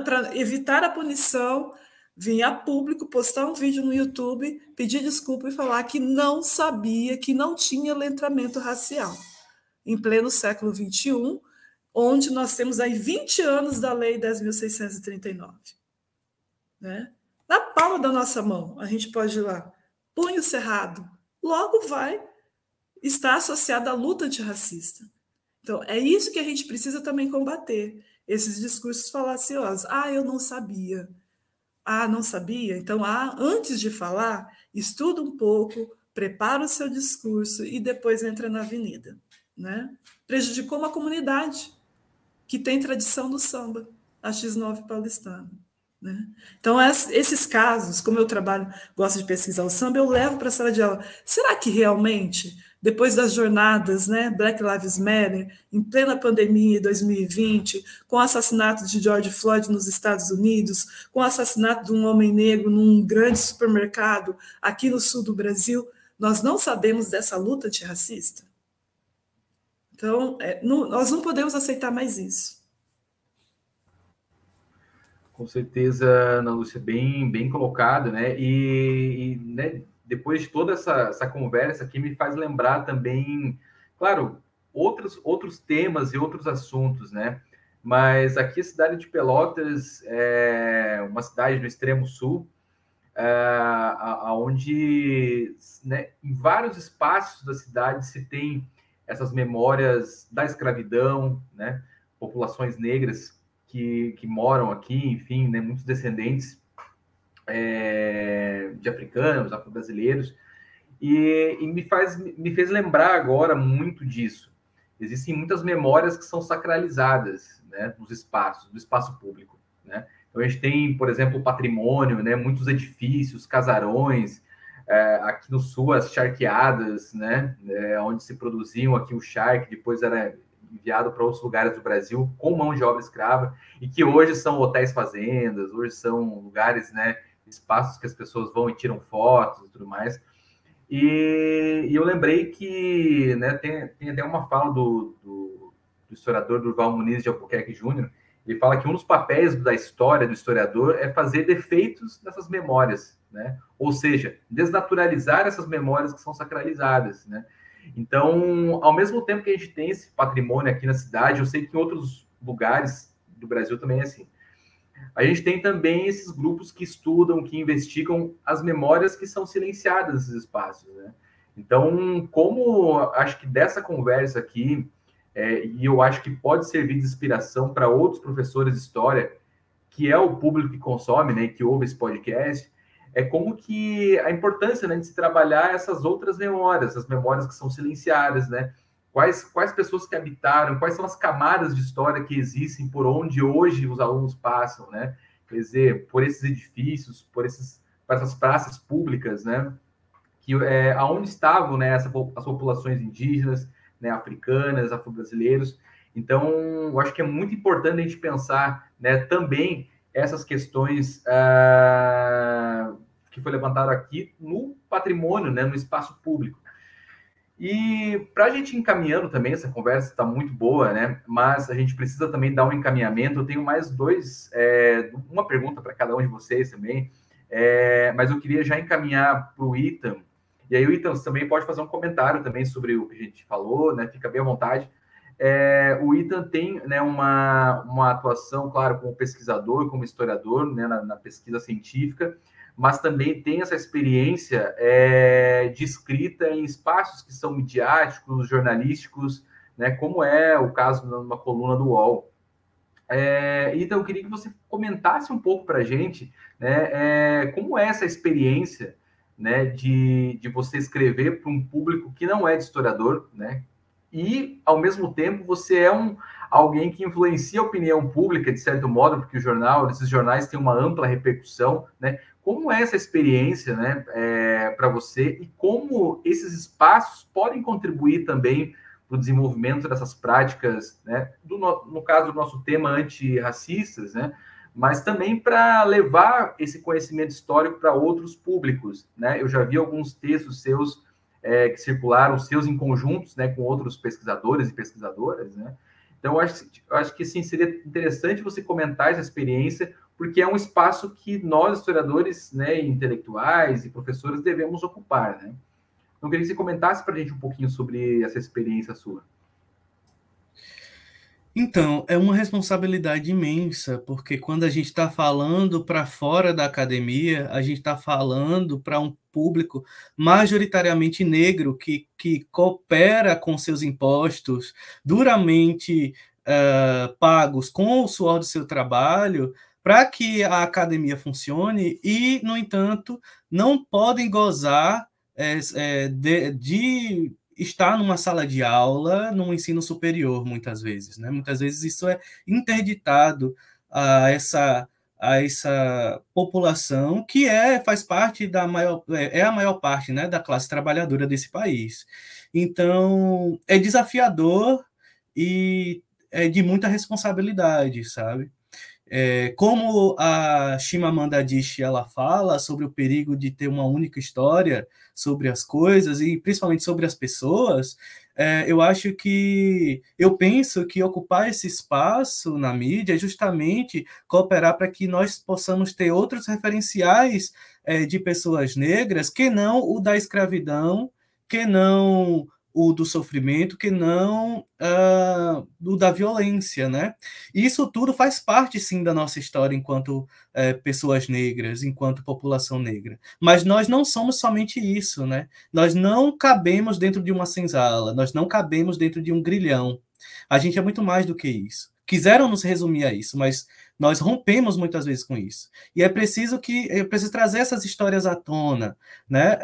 para evitar a punição, vir a público, postar um vídeo no YouTube, pedir desculpa e falar que não sabia, que não tinha letramento racial. Em pleno século XXI, onde nós temos aí 20 anos da Lei 10.639. Né? Na palma da nossa mão, a gente pode ir lá, punho cerrado, logo vai estar associado à luta antirracista. Então, é isso que a gente precisa também combater, esses discursos falaciosos. Eu não sabia. Não sabia? Então, antes de falar, estuda um pouco, prepara o seu discurso e depois entra na avenida. Né? Prejudicou uma comunidade que tem tradição do samba, a X9 paulistana. Né? Então, esses casos, como eu gosto de pesquisar o samba, eu levo para a sala de aula. Será que realmente, depois das jornadas, né, Black Lives Matter, em plena pandemia em 2020, com o assassinato de George Floyd nos Estados Unidos, com o assassinato de um homem negro num grande supermercado aqui no sul do Brasil, nós não sabemos dessa luta antirracista? Então, nós não podemos aceitar mais isso. Com certeza, Ana Lúcia, bem colocado, né? Né, depois de toda essa conversa aqui, me faz lembrar também, claro, outros temas e outros assuntos, né? Mas aqui a cidade de Pelotas é uma cidade do extremo sul, onde, né, em vários espaços da cidade se tem essas memórias da escravidão, né? Populações negras que moram aqui, enfim, né, muitos descendentes de africanos, afro-brasileiros, e me fez lembrar agora muito disso. Existem muitas memórias que são sacralizadas, né, no espaço público. Né? Então, a gente tem, por exemplo, o patrimônio, né, muitos edifícios, casarões, aqui no sul, as charqueadas, né, onde se produziam aqui o charque, depois era enviado para outros lugares do Brasil com mão de obra escrava, e que hoje são hotéis fazendas, hoje são lugares, né, espaços que as pessoas vão e tiram fotos e tudo mais. E eu lembrei que, né, tem até uma fala do historiador Durval Muniz de Albuquerque Júnior. Ele fala que um dos papéis da história, do historiador, é fazer defeitos nessas memórias, né? Ou seja, desnaturalizar essas memórias que são sacralizadas, né? Então, ao mesmo tempo que a gente tem esse patrimônio aqui na cidade, eu sei que em outros lugares do Brasil também é assim. A gente tem também esses grupos que estudam, que investigam as memórias que são silenciadas nesses espaços, né? Então, como acho que dessa conversa aqui, e eu acho que pode servir de inspiração para outros professores de história, que é o público que consome, né, que ouve esse podcast, como que a importância, né, de se trabalhar essas outras memórias, as memórias que são silenciadas, né? Quais pessoas que habitaram, quais são as camadas de história que existem por onde hoje os alunos passam, né? Quer dizer, por esses edifícios, por essas praças públicas, né? Que aonde estavam, né, as populações indígenas, né, africanas, afro-brasileiros. Então, eu acho que é muito importante a gente pensar, né, também essas questões que foi levantado aqui no patrimônio, né, no espaço público. E para a gente ir encaminhando também, essa conversa está muito boa, né? Mas a gente precisa também dar um encaminhamento. Eu tenho mais uma pergunta para cada um de vocês também, mas eu queria já encaminhar para o Ethan. E aí o Ethan também pode fazer um comentário também sobre o que a gente falou, né? Fica bem à vontade. O Ethan tem, né, uma atuação, claro, como pesquisador, como historiador, né, na pesquisa científica, mas também tem essa experiência de escrita em espaços que são midiáticos, jornalísticos, né, como é o caso numa coluna do UOL. Então, eu queria que você comentasse um pouco para a gente, né, como é essa experiência, né, de você escrever para um público que não é de historiador, né, e, ao mesmo tempo, você é um alguém que influencia a opinião pública, de certo modo, porque esses jornais têm uma ampla repercussão, né? Como é essa experiência, né, para você, e como esses espaços podem contribuir também para o desenvolvimento dessas práticas, né, no caso do nosso tema antirracistas, né, mas também para levar esse conhecimento histórico para outros públicos, né? Eu já vi alguns textos seus que circularam, seus em conjuntos, né, com outros pesquisadores e pesquisadoras, né? Então, eu acho que sim, seria interessante você comentar essa experiência, porque é um espaço que nós, historiadores, né, intelectuais e professores, devemos ocupar, né? Então, eu queria que você comentasse para a gente um pouquinho sobre essa experiência sua. Então, é uma responsabilidade imensa, porque quando a gente está falando para fora da academia, a gente está falando para um público majoritariamente negro que coopera com seus impostos duramente pagos com o suor do seu trabalho para que a academia funcione e, no entanto, não podem gozar de estar numa sala de aula, num ensino superior, muitas vezes, né? Muitas vezes isso é interditado a essa população que faz parte da maior, a maior parte, né, da classe trabalhadora desse país. Então, é desafiador e é de muita responsabilidade, sabe? Como a Chimamanda Adichie ela fala sobre o perigo de ter uma única história sobre as coisas e principalmente sobre as pessoas, eu penso que ocupar esse espaço na mídia é justamente cooperar para que nós possamos ter outros referenciais de pessoas negras que não o da escravidão, que não o do sofrimento, que não do da violência, né? E isso tudo faz parte, sim, da nossa história enquanto pessoas negras, enquanto população negra. Mas nós não somos somente isso, né? Nós não cabemos dentro de uma senzala, nós não cabemos dentro de um grilhão. A gente é muito mais do que isso. Quiseram nos resumir a isso, mas nós rompemos muitas vezes com isso. E é preciso trazer essas histórias à tona, né?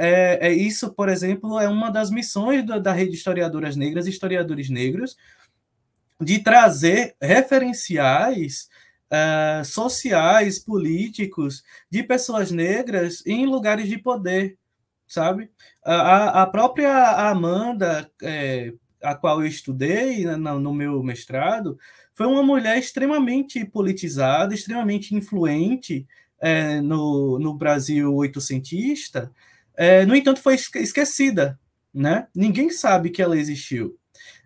Isso, por exemplo, é uma das missões da Rede de Historiadoras Negras e Historiadores Negros, de trazer referenciais sociais, políticos, de pessoas negras em lugares de poder, sabe? A própria Amanda, a qual eu estudei no meu mestrado, foi uma mulher extremamente politizada, extremamente influente no Brasil oitocentista, no entanto foi esquecida, né? Ninguém sabe que ela existiu.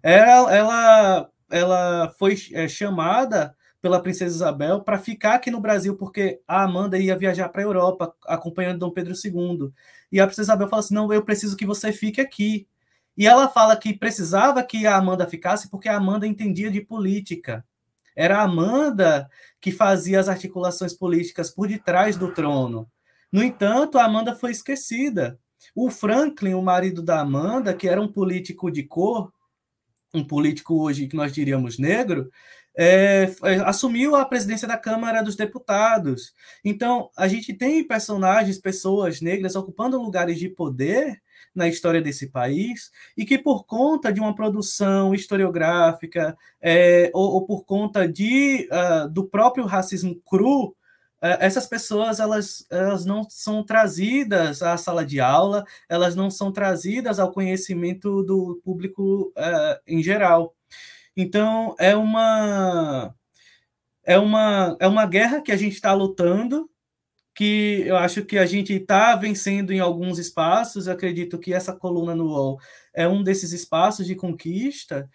Ela foi chamada pela Princesa Isabel para ficar aqui no Brasil, porque a Amanda ia viajar para a Europa, acompanhando Dom Pedro II. E a Princesa Isabel fala assim, não, eu preciso que você fique aqui. E ela fala que precisava que a Amanda ficasse porque a Amanda entendia de política. Era a Amanda que fazia as articulações políticas por detrás do trono. No entanto, a Amanda foi esquecida. O Franklin, o marido da Amanda, que era um político de cor, um político hoje que nós diríamos negro, assumiu a presidência da Câmara dos Deputados. Então, a gente tem personagens, pessoas negras ocupando lugares de poder na história desse país e que, por conta de uma produção historiográfica ou por conta do próprio racismo cru, essas pessoas elas não são trazidas à sala de aula, elas não são trazidas ao conhecimento do público em geral. Então, é uma guerra que a gente está lutando, que eu acho que a gente está vencendo em alguns espaços. Eu acredito que essa coluna no UOL é um desses espaços de conquista,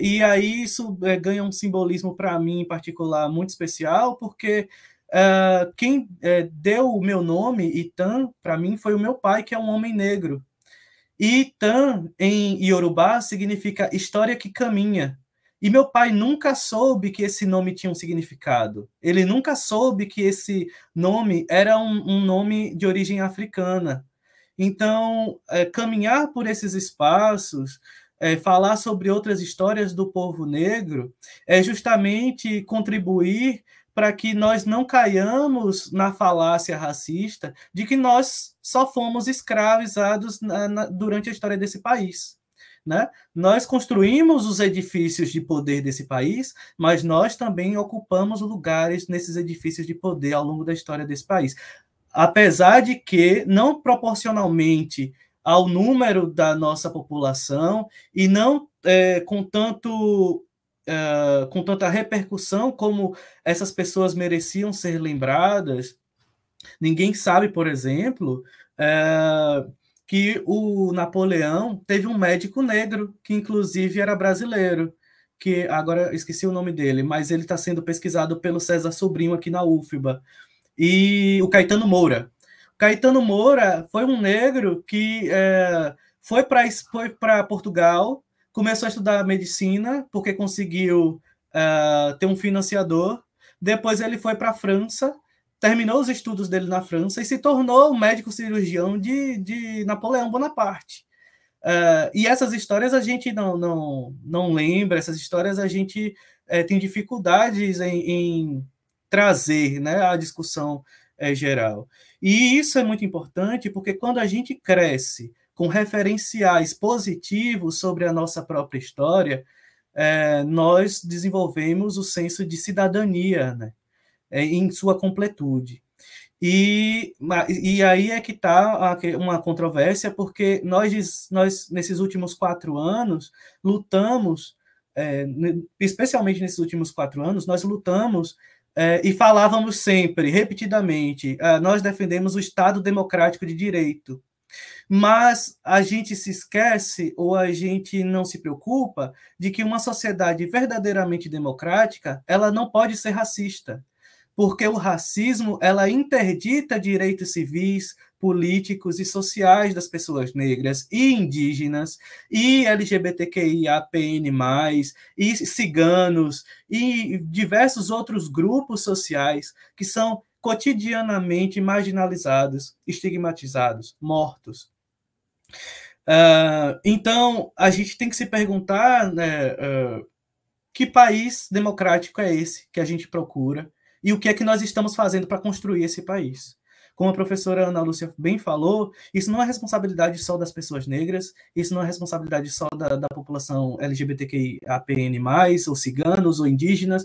e aí isso ganha um simbolismo para mim, em particular, muito especial, porque quem deu o meu nome, Itan, para mim, foi o meu pai, que é um homem negro. E Itan, em Iorubá, significa história que caminha. E meu pai nunca soube que esse nome tinha um significado. Ele nunca soube que esse nome era um nome de origem africana. Então, caminhar por esses espaços, falar sobre outras histórias do povo negro, é justamente contribuir para que nós não caiamos na falácia racista de que nós só fomos escravizados durante a história desse país. né? Nós construímos os edifícios de poder desse país, mas nós também ocupamos lugares nesses edifícios de poder ao longo da história desse país. Apesar de que, não proporcionalmente ao número da nossa população e não com tanta repercussão como essas pessoas mereciam ser lembradas. Ninguém sabe, por exemplo, que o Napoleão teve um médico negro, que inclusive era brasileiro, que agora esqueci o nome dele, mas ele está sendo pesquisado pelo César Sobrinho aqui na UFBA, e o Caetano Moura. Caetano Moura foi um negro que foi para Portugal, começou a estudar medicina, porque conseguiu ter um financiador, depois ele foi para a França, terminou os estudos dele na França e se tornou um médico cirurgião de Napoleão Bonaparte. E essas histórias a gente não lembra, essas histórias a gente tem dificuldades em trazer, né, a discussão geral. E isso é muito importante porque quando a gente cresce com referenciais positivos sobre a nossa própria história, nós desenvolvemos o senso de cidadania, né, em sua completude. E aí é que está uma controvérsia, porque nós, nesses últimos 4 anos, lutamos, especialmente nesses últimos 4 anos, nós lutamos e falávamos sempre, repetidamente, nós defendemos o Estado democrático de direito. Mas a gente se esquece ou a gente não se preocupa de que uma sociedade verdadeiramente democrática, ela não pode ser racista, porque o racismo, ela interdita direitos civis, políticos e sociais das pessoas negras e indígenas, e LGBTQIAPN+, e ciganos, e diversos outros grupos sociais que são cotidianamente marginalizados, estigmatizados, mortos. Então, a gente tem que se perguntar, né, que país democrático é esse que a gente procura e o que é que nós estamos fazendo para construir esse país. Como a professora Ana Lúcia bem falou, isso não é responsabilidade só das pessoas negras, isso não é responsabilidade só da população LGBTQIAPN+, ou ciganos, ou indígenas.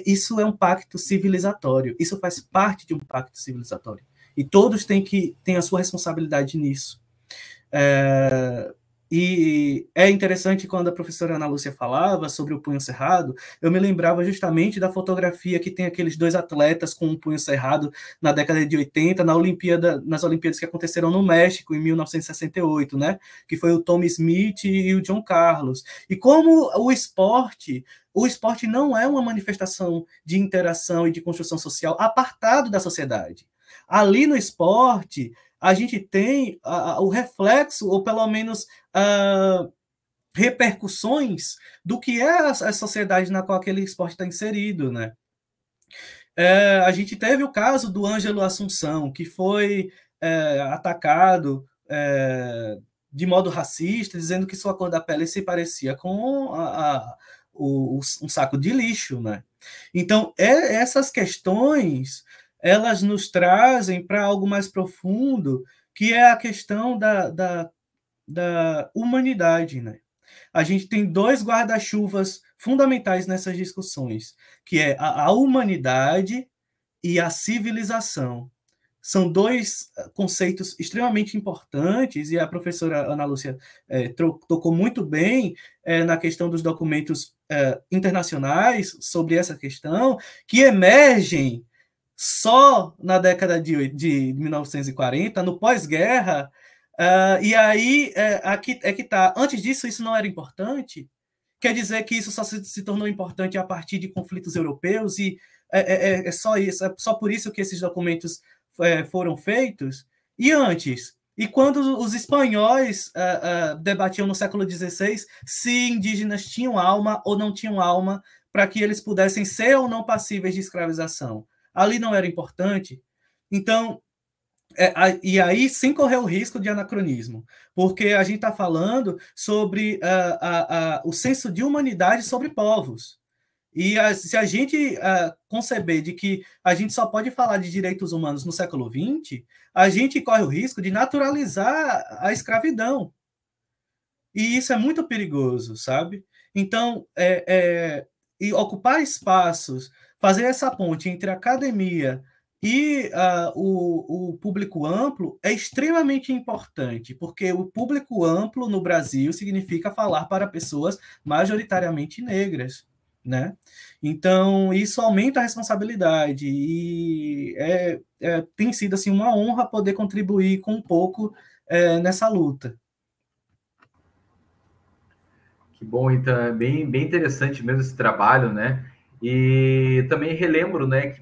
Isso é um pacto civilizatório, isso faz parte de um pacto civilizatório. E todos têm a sua responsabilidade nisso. E é interessante quando a professora Ana Lúcia falava sobre o punho cerrado, eu me lembrava justamente da fotografia que tem aqueles 2 atletas com um punho cerrado na década de 80, nas Olimpíadas que aconteceram no México em 1968, né? Que foi o Tommy Smith e o John Carlos. E como o esporte não é uma manifestação de interação e de construção social apartado da sociedade. Ali no esporte, a gente tem o reflexo, ou pelo menos repercussões do que é a sociedade na qual aquele esporte está inserido, né? A gente teve o caso do Ângelo Assunção, que foi atacado de modo racista, dizendo que sua cor da pele se parecia com um saco de lixo, né? Então, essas questões, elas nos trazem para algo mais profundo, que é a questão da humanidade, né? A gente tem 2 guarda-chuvas fundamentais nessas discussões, que é a humanidade e a civilização. São 2 conceitos extremamente importantes, e a professora Ana Lúcia tocou muito bem na questão dos documentos internacionais sobre essa questão, que emergem só na década de 1940, no pós-guerra, e aí aqui é que está. Antes disso, isso não era importante? Quer dizer que isso só se tornou importante a partir de conflitos europeus, e só isso, é só por isso que esses documentos foram feitos? E antes? E quando os espanhóis debatiam no século XVI se indígenas tinham alma ou não tinham alma, para que eles pudessem ser ou não passíveis de escravização? Ali não era importante? Então, e aí sem correr o risco de anacronismo, porque a gente está falando sobre o senso de humanidade sobre povos. E se a gente conceber de que a gente só pode falar de direitos humanos no século XX, a gente corre o risco de naturalizar a escravidão. E isso é muito perigoso, sabe? Então, e ocupar espaços, fazer essa ponte entre a academia e o público amplo é extremamente importante, porque o público amplo no Brasil significa falar para pessoas majoritariamente negras, né? Então, isso aumenta a responsabilidade e tem sido assim, uma honra poder contribuir com um pouco nessa luta. Que bom, então é bem interessante mesmo esse trabalho, né? E também relembro, né,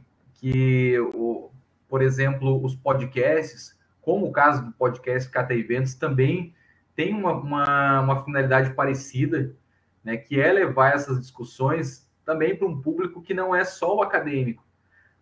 por exemplo, os podcasts, como o caso do podcast Cata Eventos, também tem uma finalidade parecida, né, que é levar essas discussões também para um público que não é só o acadêmico,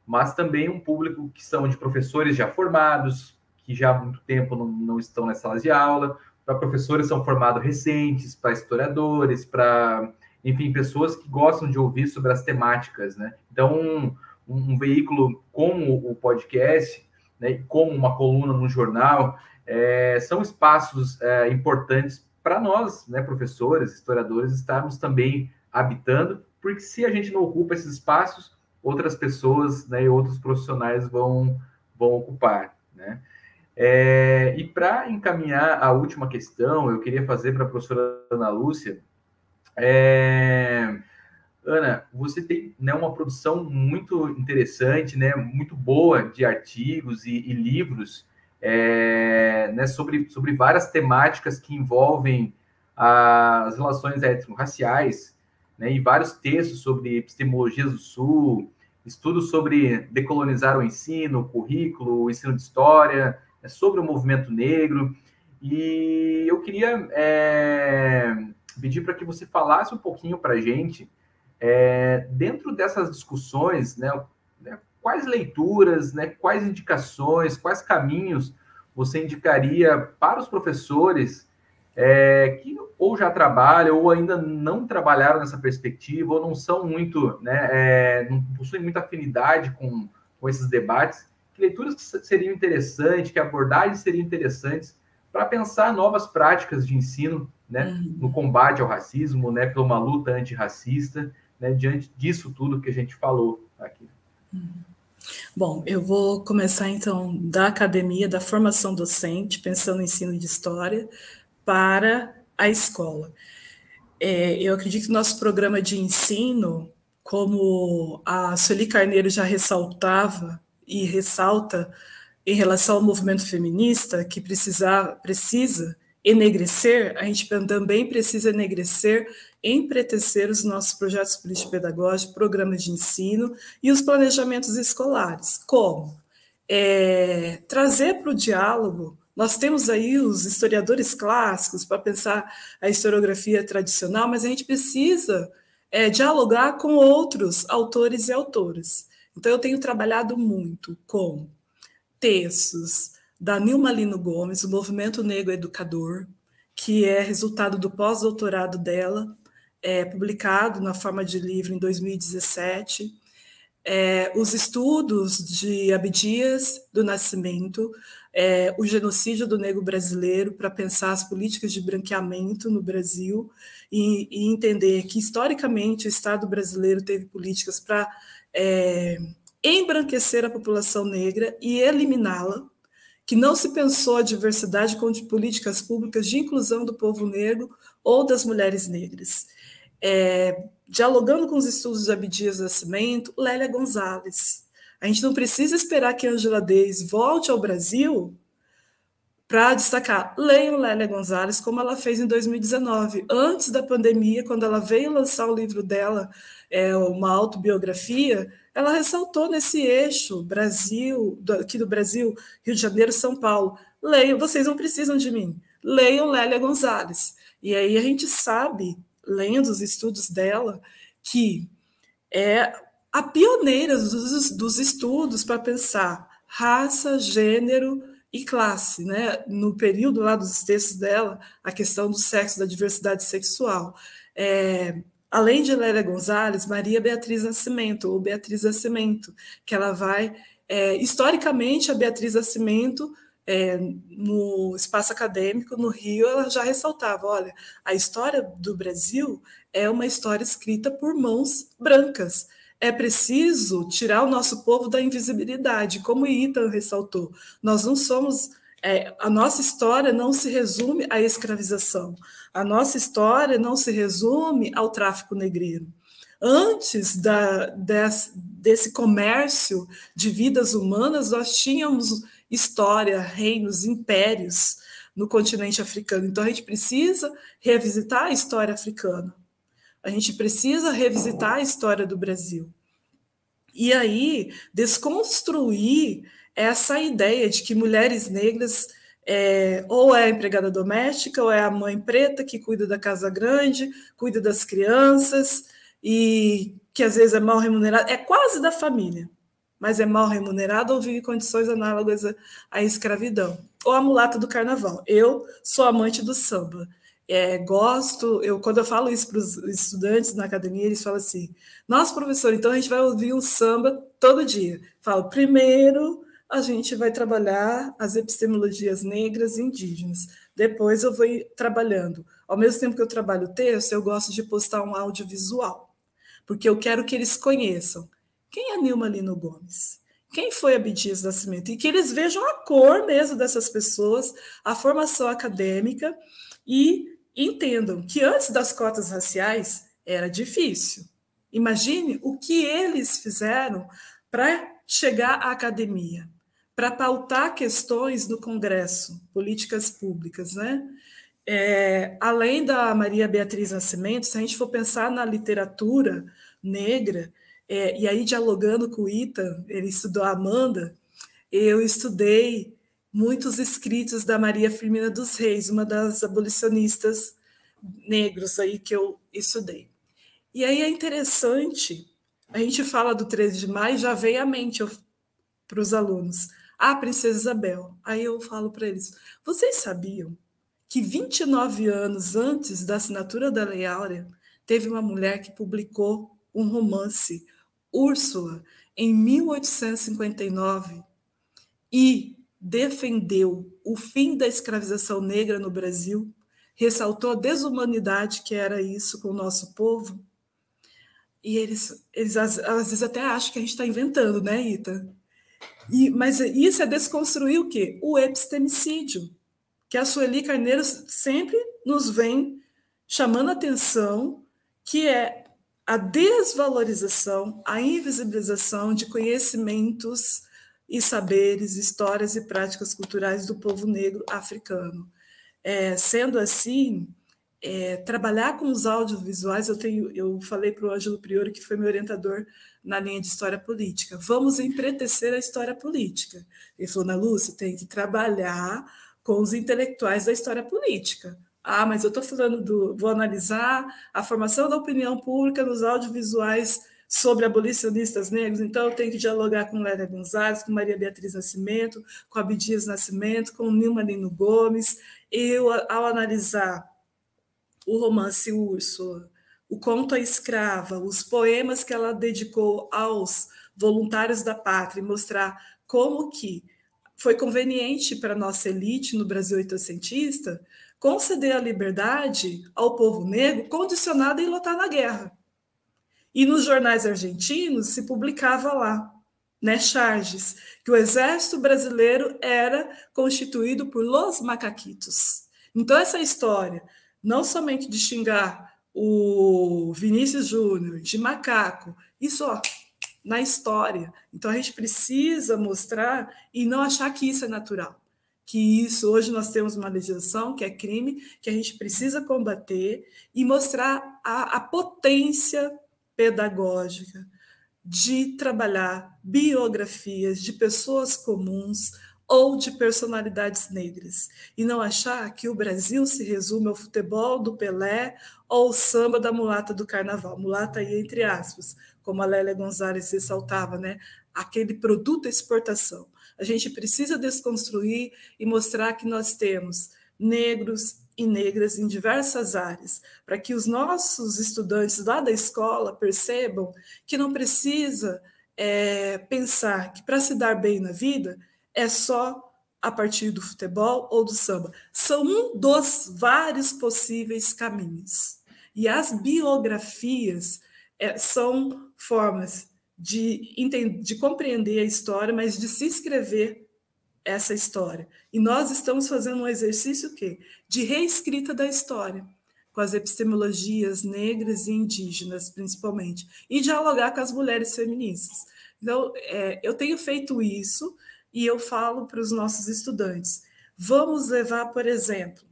mas também um público que são de professores já formados, que já há muito tempo não estão nas salas de aula, para professores são formados recentes, para historiadores, para, enfim, pessoas que gostam de ouvir sobre as temáticas, né? Então, um veículo como o podcast, né, como uma coluna no jornal, são espaços importantes para nós, né, professores, historiadores, estarmos também habitando, porque se a gente não ocupa esses espaços, outras pessoas, né, e outros profissionais vão ocupar, né? E para encaminhar a última questão, eu queria fazer para a professora Ana Lúcia. Ana, você tem, né, uma produção muito interessante, né, muito boa de artigos e livros, né, sobre várias temáticas que envolvem as relações étnico-raciais, né, e vários textos sobre epistemologias do Sul, estudos sobre decolonizar o ensino, o currículo, o ensino de história, sobre o movimento negro. E eu queria pedir para que você falasse um pouquinho para a gente, dentro dessas discussões, né, quais leituras, né, quais indicações, quais caminhos você indicaria para os professores que ou já trabalham ou ainda não trabalharam nessa perspectiva ou não são muito, né, não possuem muita afinidade com esses debates? Que leituras seriam interessantes, que abordagens seriam interessantes para pensar novas práticas de ensino, né, no combate ao racismo, né, por uma luta antirracista, né, diante disso tudo que a gente falou aqui. Bom, eu vou começar então da academia, da formação docente, pensando no ensino de história, para a escola. Eu acredito que o nosso programa de ensino, como a Sueli Carneiro já ressaltava e ressalta em relação ao movimento feminista, que precisa enegrecer, a gente também precisa enegrecer, empretecer os nossos projetos político-pedagógicos, programas de ensino e os planejamentos escolares. Como? Trazer para o diálogo. Nós temos aí os historiadores clássicos para pensar a historiografia tradicional, mas a gente precisa dialogar com outros autores e autoras. Então, eu tenho trabalhado muito com textos da Nilma Lino Gomes, o Movimento Negro Educador, que é resultado do pós-doutorado dela, publicado na forma de livro em 2017, os estudos de Abdias do Nascimento, o genocídio do negro brasileiro, para pensar as políticas de branqueamento no Brasil e entender que, historicamente, o Estado brasileiro teve políticas para embranquecer a população negra e eliminá-la, que não se pensou a diversidade como de políticas públicas de inclusão do povo negro ou das mulheres negras. Dialogando com os estudos de Abdias do Nascimento, Lélia Gonzalez. A gente não precisa esperar que Angela Davis volte ao Brasil para destacar. Leiam Lélia Gonzalez, como ela fez em 2019, antes da pandemia, quando ela veio lançar o livro dela, uma autobiografia, ela ressaltou nesse eixo, aqui do Brasil, Rio de Janeiro, São Paulo. Leiam, vocês não precisam de mim. Leiam Lélia Gonzalez. E aí a gente sabe, lendo os estudos dela, que é a pioneira dos estudos para pensar raça, gênero e classe, né? No período lá dos textos dela, a questão do sexo, da diversidade sexual. Além de Lélia Gonzalez, Maria Beatriz Nascimento, ou Beatriz Nascimento, que ela vai... historicamente, a Beatriz Nascimento no espaço acadêmico, no Rio, ela já ressaltava, olha, a história do Brasil é uma história escrita por mãos brancas. É preciso tirar o nosso povo da invisibilidade, como Ita ressaltou. Nós não somos... a nossa história não se resume à escravização. A nossa história não se resume ao tráfico negreiro. Antes desse comércio de vidas humanas, nós tínhamos história, reinos, impérios no continente africano. Então, a gente precisa revisitar a história africana. A gente precisa revisitar a história do Brasil. E aí, desconstruir essa ideia de que mulheres negras ou é a empregada doméstica, ou é a mãe preta que cuida da casa grande, cuida das crianças, e que às vezes é mal remunerada, é quase da família, mas é mal remunerada ou vive em condições análogas à escravidão. Ou a mulata do carnaval. Eu sou amante do samba. Quando eu falo isso para os estudantes na academia, eles falam assim, nossa, professor, então a gente vai ouvir um samba todo dia. Falo, primeiro a gente vai trabalhar as epistemologias negras e indígenas. Depois eu vou ir trabalhando. Ao mesmo tempo que eu trabalho o texto, eu gosto de postar um audiovisual, porque eu quero que eles conheçam quem é Nilma Lino Gomes, quem foi Abdias Nascimento, e que eles vejam a cor mesmo dessas pessoas, a formação acadêmica, e entendam que antes das cotas raciais era difícil. Imagine o que eles fizeram para chegar à academia, para pautar questões no Congresso, políticas públicas, né? Além da Maria Beatriz Nascimento, se a gente for pensar na literatura negra, e aí dialogando com o Ita, ele estudou a Amanda, eu estudei muitos escritos da Maria Firmina dos Reis, uma das abolicionistas negros aí que eu estudei. E aí é interessante, a gente fala do 13 de maio, já vem à mente para os alunos, a Princesa Isabel. Aí eu falo para eles, vocês sabiam que 29 anos antes da assinatura da Lei Áurea, teve uma mulher que publicou um romance, Úrsula, em 1859, e defendeu o fim da escravização negra no Brasil, ressaltou a desumanidade que era isso com o nosso povo? E eles às vezes até acham que a gente está inventando, né, Ita? Mas isso é desconstruir o quê? O epistemicídio, que a Sueli Carneiro sempre nos vem chamando a atenção, que é a desvalorização, a invisibilização de conhecimentos e saberes, histórias e práticas culturais do povo negro africano. Sendo assim, trabalhar com os audiovisuais, eu falei para o Ângelo Priori, que foi meu orientador na linha de História Política, vamos empretecer a história política. Ele falou, Ana Lúcia, tem que trabalhar com os intelectuais da história política. Ah, mas eu estou falando vou analisar a formação da opinião pública nos audiovisuais sobre abolicionistas negros, então eu tenho que dialogar com Lélia Gonzalez, com Maria Beatriz Nascimento, com Abdias Nascimento, com Nilma Lino Gomes. Eu, ao analisar o romance Úrsula, o conto A Escrava, os poemas que ela dedicou aos voluntários da pátria, e mostrar como que foi conveniente para a nossa elite no Brasil oitocentista conceder a liberdade ao povo negro condicionado em lutar na guerra. E nos jornais argentinos se publicava lá, né, charges, que o exército brasileiro era constituído por los macaquitos. Então essa história, não somente de xingar o Vinícius Júnior, de macaco, isso na história. Então a gente precisa mostrar e não achar que isso é natural. Que isso, hoje nós temos uma legislação que é crime, que a gente precisa combater e mostrar a potência pedagógica de trabalhar biografias de pessoas comuns ou de personalidades negras, e não achar que o Brasil se resume ao futebol do Pelé ou ao samba da mulata do carnaval, mulata aí entre aspas, como a Lélia Gonzalez ressaltava, né? Aquele produto exportação. A gente precisa desconstruir e mostrar que nós temos negros e negras em diversas áreas, para que os nossos estudantes lá da escola percebam que não precisa pensar que para se dar bem na vida é só a partir do futebol ou do samba. São um dos vários possíveis caminhos. E as biografias são formas de compreender a história, mas de se escrever essa história. E nós estamos fazendo um exercício o quê? De reescrita da história, com as epistemologias negras e indígenas, principalmente, e dialogar com as mulheres feministas. Então, eu tenho feito isso e eu falo para os nossos estudantes, vamos levar, por exemplo,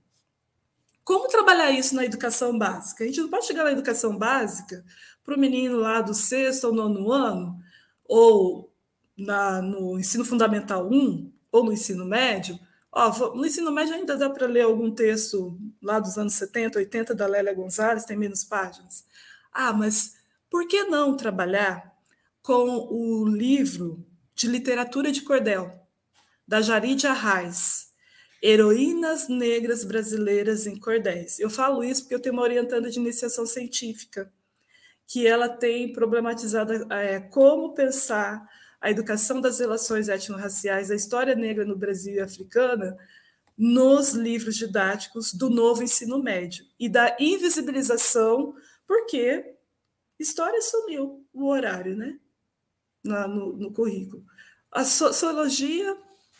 como trabalhar isso na educação básica? A gente não pode chegar na educação básica para o menino lá do 6º ou 9º ano, ou no ensino fundamental 1, ou no ensino médio. No ensino médio ainda dá para ler algum texto lá dos anos 70, 80, da Lélia Gonzalez, tem menos páginas. Mas por que não trabalhar com o livro de literatura de cordel, da Jarid Arraes, Heroínas Negras Brasileiras em Cordéis? Eu falo isso porque eu tenho uma orientanda de iniciação científica, que ela tem problematizado como pensar a educação das relações étnico-raciais, a história negra no Brasil e africana, nos livros didáticos do novo ensino médio, e da invisibilização, porque história sumiu o horário, né? No currículo. A sociologia,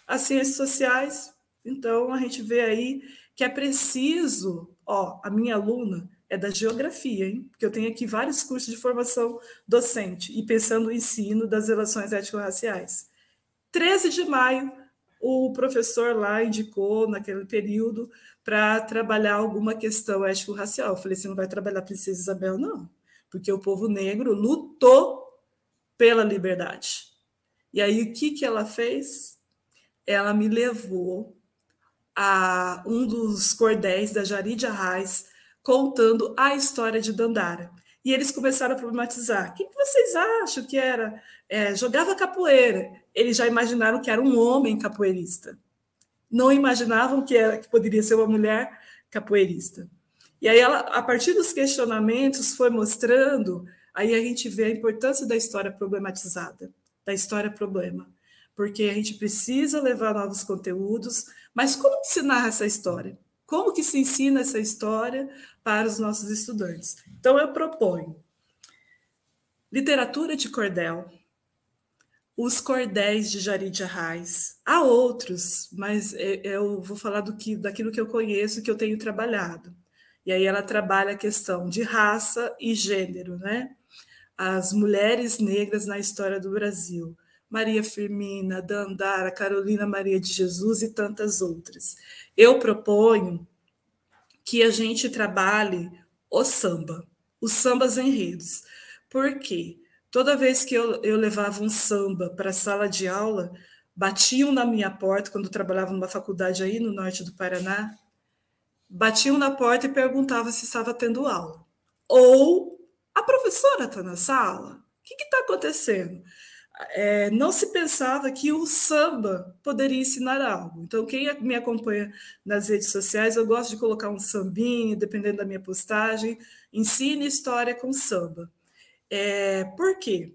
as ciências sociais, então a gente vê aí que é preciso, a minha aluna é da geografia, hein? Porque eu tenho aqui vários cursos de formação docente e pensando no ensino das relações étnico-raciais. 13 de maio, o professor lá indicou, naquele período, para trabalhar alguma questão étnico-racial. Eu falei, você não vai trabalhar Princesa Isabel, não, porque o povo negro lutou pela liberdade. E aí, o que ela fez? Ela me levou a um dos cordéis da Jarid Arraes, contando a história de Dandara. E eles começaram a problematizar. O que vocês acham que era? Jogava capoeira. Eles já imaginaram que era um homem capoeirista. Não imaginavam que poderia ser uma mulher capoeirista. E aí, ela, a partir dos questionamentos, foi mostrando, aí a gente vê a importância da história problematizada, da história problema. Porque a gente precisa levar novos conteúdos, mas como que se narra essa história? Como que se ensina essa história para os nossos estudantes? Então, eu proponho literatura de cordel, os cordéis de Jarid Arraes. Há outros, mas eu vou falar daquilo que eu conheço, que eu tenho trabalhado. E aí ela trabalha a questão de raça e gênero, né? As mulheres negras na história do Brasil. Maria Firmina, Dandara, Carolina Maria de Jesus e tantas outras. Eu proponho que a gente trabalhe o samba, os sambas enredos. Por quê? Toda vez que eu levava um samba para a sala de aula, batiam na minha porta, quando eu trabalhava numa faculdade aí no norte do Paraná, batiam na porta e perguntavam se estava tendo aula. Ou a professora está na sala? O que está acontecendo? Não se pensava que o samba poderia ensinar algo. Então, quem me acompanha nas redes sociais, eu gosto de colocar um sambinho, dependendo da minha postagem, ensine história com samba. Por quê?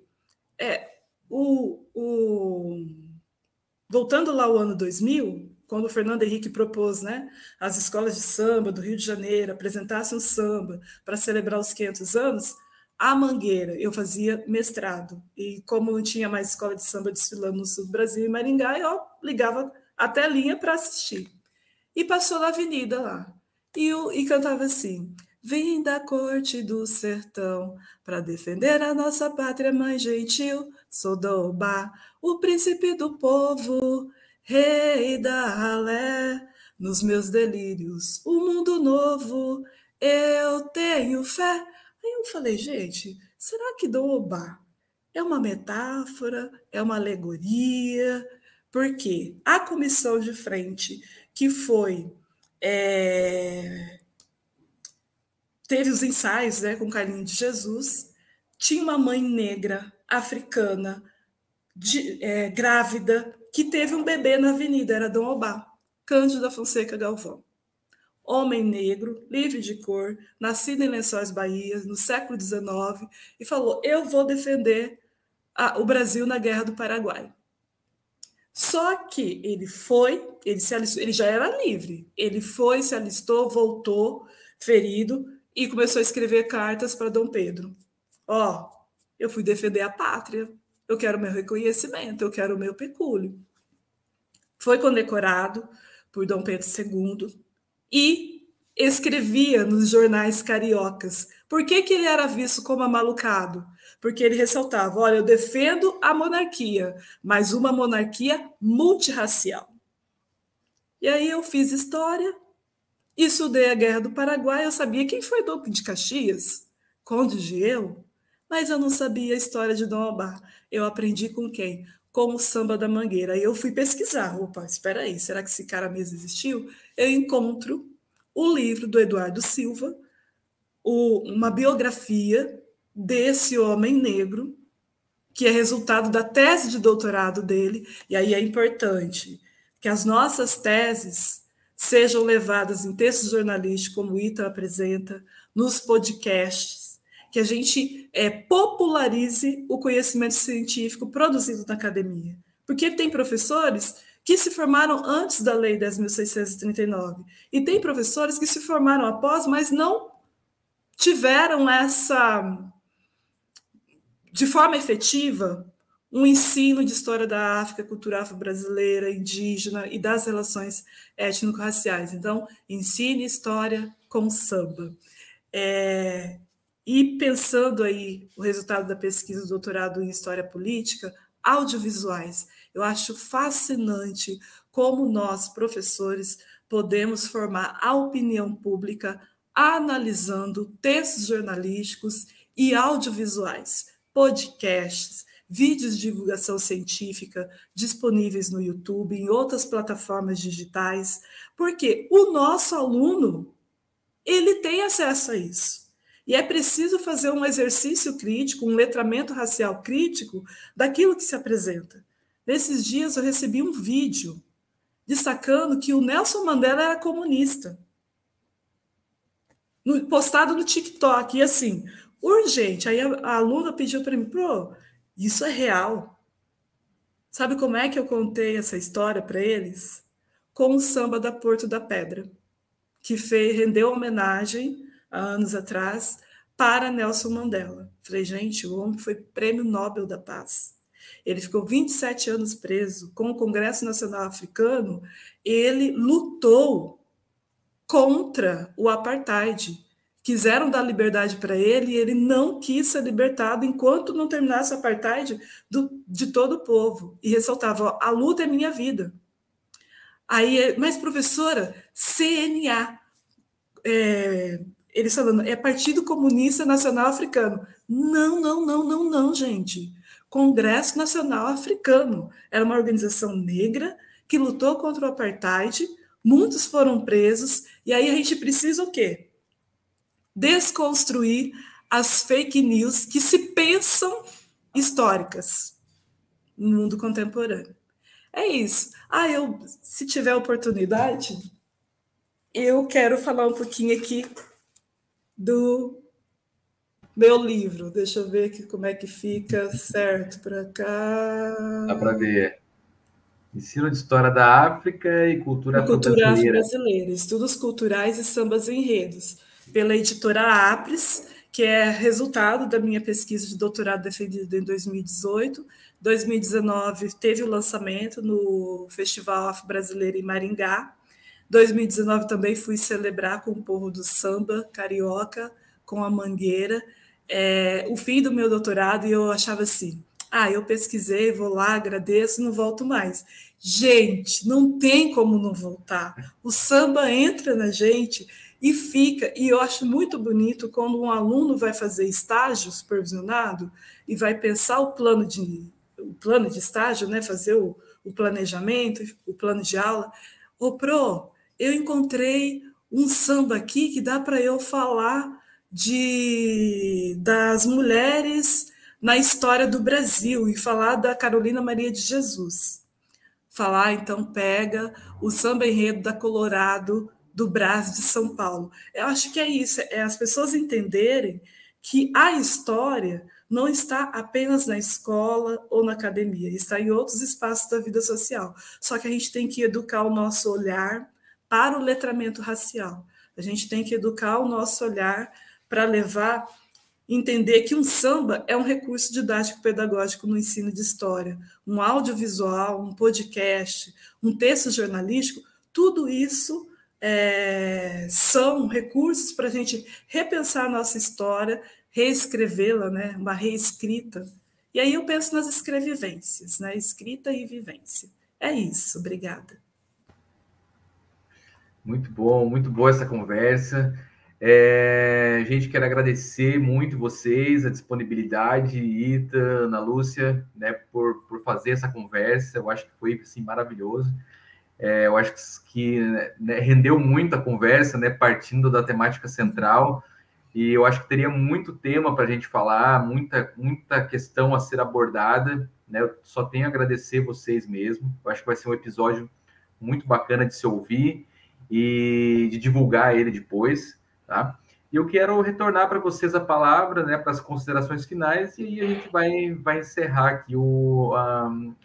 Voltando lá ao ano 2000, quando o Fernando Henrique propôs, né, as escolas de samba do Rio de Janeiro apresentassem um samba para celebrar os 500 anos, a Mangueira, eu fazia mestrado, e como não tinha mais escola de samba desfilando no sul do Brasil, em Maringá, eu ligava a telinha para assistir. E passou na avenida lá, e cantava assim: vim da corte do sertão para defender a nossa pátria mãe gentil, sou do Obá, o príncipe do povo, rei da ralé, nos meus delírios, o mundo novo, eu tenho fé. Aí eu falei, gente, será que do Obá é uma metáfora, é uma alegoria? Porque a comissão de frente que foi... teve os ensaios, né, com Carlinho de Jesus, tinha uma mãe negra, africana, grávida, que teve um bebê na avenida, era Dom Obá, Cândido da Fonseca Galvão. Homem negro, livre de cor, nascido em Lençóis Bahia, no século XIX, e falou, eu vou defender o Brasil na Guerra do Paraguai. Só que ele se alistou, ele já era livre. Ele foi, se alistou, voltou, ferido, e começou a escrever cartas para Dom Pedro. Ó, eu fui defender a pátria, eu quero meu reconhecimento, eu quero o meu pecúlio. Foi condecorado por Dom Pedro II e escrevia nos jornais cariocas. Por que ele era visto como amalucado? Porque ele ressaltava, olha, eu defendo a monarquia, mas uma monarquia multirracial. E aí eu fiz história, estudei a Guerra do Paraguai, eu sabia quem foi Duque de Caxias, Conde de Eu, mas eu não sabia a história de Dom Albar. Eu aprendi com quem? Com o Samba da Mangueira. Aí eu fui pesquisar. Opa, espera aí, será que esse cara mesmo existiu? Eu encontro o livro do Eduardo Silva, uma biografia desse homem negro, que é resultado da tese de doutorado dele, e aí é importante que as nossas teses sejam levadas em textos jornalísticos, como o ITA apresenta, nos podcasts, que a gente popularize o conhecimento científico produzido na academia. Porque tem professores que se formaram antes da Lei 10.639, e tem professores que se formaram após, mas não tiveram de forma efetiva, um ensino de história da África, cultura afro-brasileira, indígena e das relações étnico-raciais. Então, ensine história com samba. E pensando aí o resultado da pesquisa do doutorado em História Política, audiovisuais. Eu acho fascinante como nós, professores, podemos formar a opinião pública analisando textos jornalísticos e audiovisuais, podcasts, vídeos de divulgação científica disponíveis no YouTube, em outras plataformas digitais, porque o nosso aluno, ele tem acesso a isso. E é preciso fazer um exercício crítico, um letramento racial crítico daquilo que se apresenta. Nesses dias eu recebi um vídeo destacando que o Nelson Mandela era comunista, postado no TikTok, e assim, urgente. Aí a aluna pediu para mim, isso é real. Sabe como é que eu contei essa história para eles? Com o samba da Porto da Pedra, que rendeu homenagem, há anos atrás, para Nelson Mandela. Falei, gente, o homem foi prêmio Nobel da Paz. Ele ficou 27 anos preso. Com o Congresso Nacional Africano, ele lutou contra o apartheid. Quiseram dar liberdade para ele e ele não quis ser libertado enquanto não terminasse o apartheid de todo o povo. E ressaltava, a luta é minha vida. Aí, mas professora, CNA, eles falando, é Partido Comunista Nacional Africano. Não, gente. Congresso Nacional Africano. Era uma organização negra que lutou contra o apartheid, muitos foram presos, e aí a gente precisa o quê? Desconstruir as fake news que se pensam históricas no mundo contemporâneo. É isso. Se tiver oportunidade, eu quero falar um pouquinho aqui do meu livro. Deixa eu ver aqui como é que fica certo para cá. Dá para ver. Ensino de História da África e Cultura Afro-Brasileira. Estudos culturais e sambas enredos, pela editora Apres, que é resultado da minha pesquisa de doutorado defendida em 2018. 2019 teve o lançamento no Festival Afro-Brasileiro em Maringá. 2019 também fui celebrar com o povo do samba carioca, com a Mangueira, o fim do meu doutorado, e eu achava assim, eu pesquisei, vou lá, agradeço, não volto mais. Gente, não tem como não voltar. O samba entra na gente e fica, e eu acho muito bonito quando um aluno vai fazer estágio supervisionado e vai pensar o plano de estágio, né, fazer o planejamento, o plano de aula. Eu encontrei um samba aqui que dá para eu falar das mulheres na história do Brasil e falar da Carolina Maria de Jesus. Então, pega o samba enredo da Colorado do Brás de São Paulo. Eu acho que é isso, as pessoas entenderem que a história não está apenas na escola ou na academia, está em outros espaços da vida social. Só que a gente tem que educar o nosso olhar para o letramento racial. A gente tem que educar o nosso olhar para entender que um samba é um recurso didático-pedagógico no ensino de história, um audiovisual, um podcast, um texto jornalístico, tudo isso são recursos para a gente repensar a nossa história, reescrevê-la, né? Uma reescrita. E aí eu penso nas escrevivências, né? Escrita e vivência. É isso, obrigada. Muito bom, muito boa essa conversa. Gente, quero agradecer muito vocês, a disponibilidade, Ita, Ana Lúcia, né, por fazer essa conversa. Eu acho que foi assim, maravilhoso. Eu acho que né, rendeu muito a conversa, né, partindo da temática central. E eu acho que teria muito tema para a gente falar, muita questão a ser abordada. Né? Eu só tenho a agradecer vocês mesmo. Eu acho que vai ser um episódio muito bacana de se ouvir e de divulgar ele depois. Tá? E eu quero retornar para vocês a palavra, né, para as considerações finais, e aí a gente vai encerrar aqui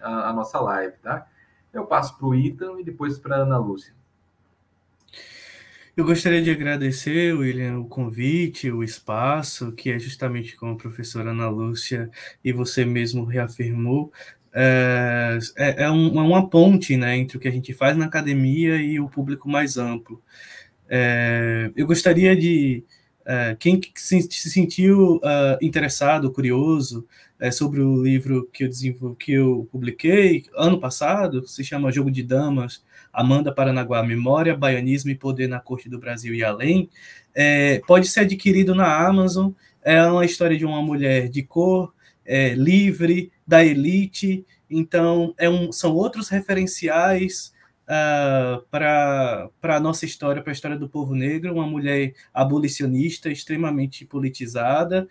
a nossa live. Tá? Eu passo para o Ethan e depois para a Ana Lúcia. Eu gostaria de agradecer, William, o convite, o espaço, que é justamente como a professora Ana Lúcia e você mesmo reafirmou, uma ponte, né, entre o que a gente faz na academia e o público mais amplo. Eu gostaria de... quem se sentiu interessado, curioso sobre o livro que eu publiquei ano passado, se chama Jogo de Damas, Amanda Paranaguá, Memória, Baianismo e Poder na Corte do Brasil e Além, pode ser adquirido na Amazon. É uma história de uma mulher de cor, livre, da elite. Então, são outros referenciais para a nossa história, para a história do povo negro, uma mulher abolicionista, extremamente politizada.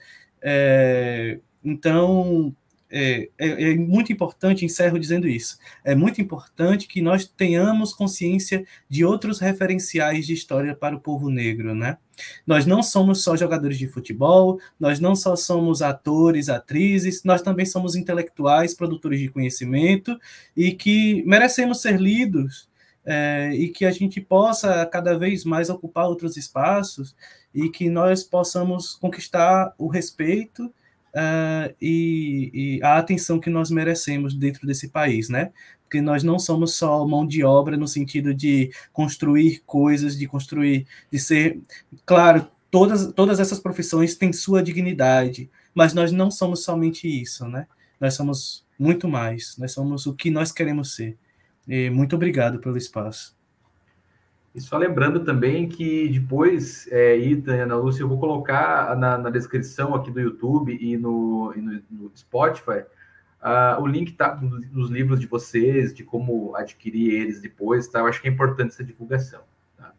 Então, é muito importante, encerro dizendo isso, é muito importante que nós tenhamos consciência de outros referenciais de história para o povo negro, né? Nós não somos só jogadores de futebol, nós não só somos atores, atrizes, nós também somos intelectuais, produtores de conhecimento e que merecemos ser lidos, e que a gente possa cada vez mais ocupar outros espaços e que nós possamos conquistar o respeito e a atenção que nós merecemos dentro desse país, né? Porque nós não somos só mão de obra no sentido de construir coisas, de ser... Claro, todas essas profissões têm sua dignidade, mas nós não somos somente isso, né? Nós somos muito mais, nós somos o que nós queremos ser. E muito obrigado pelo espaço. E só lembrando também que depois, Ethan e Ana Lúcia, eu vou colocar na descrição aqui do YouTube e no Spotify o link dos livros de vocês, de como adquirir eles depois. Tá? Eu acho que é importante essa divulgação. Tá?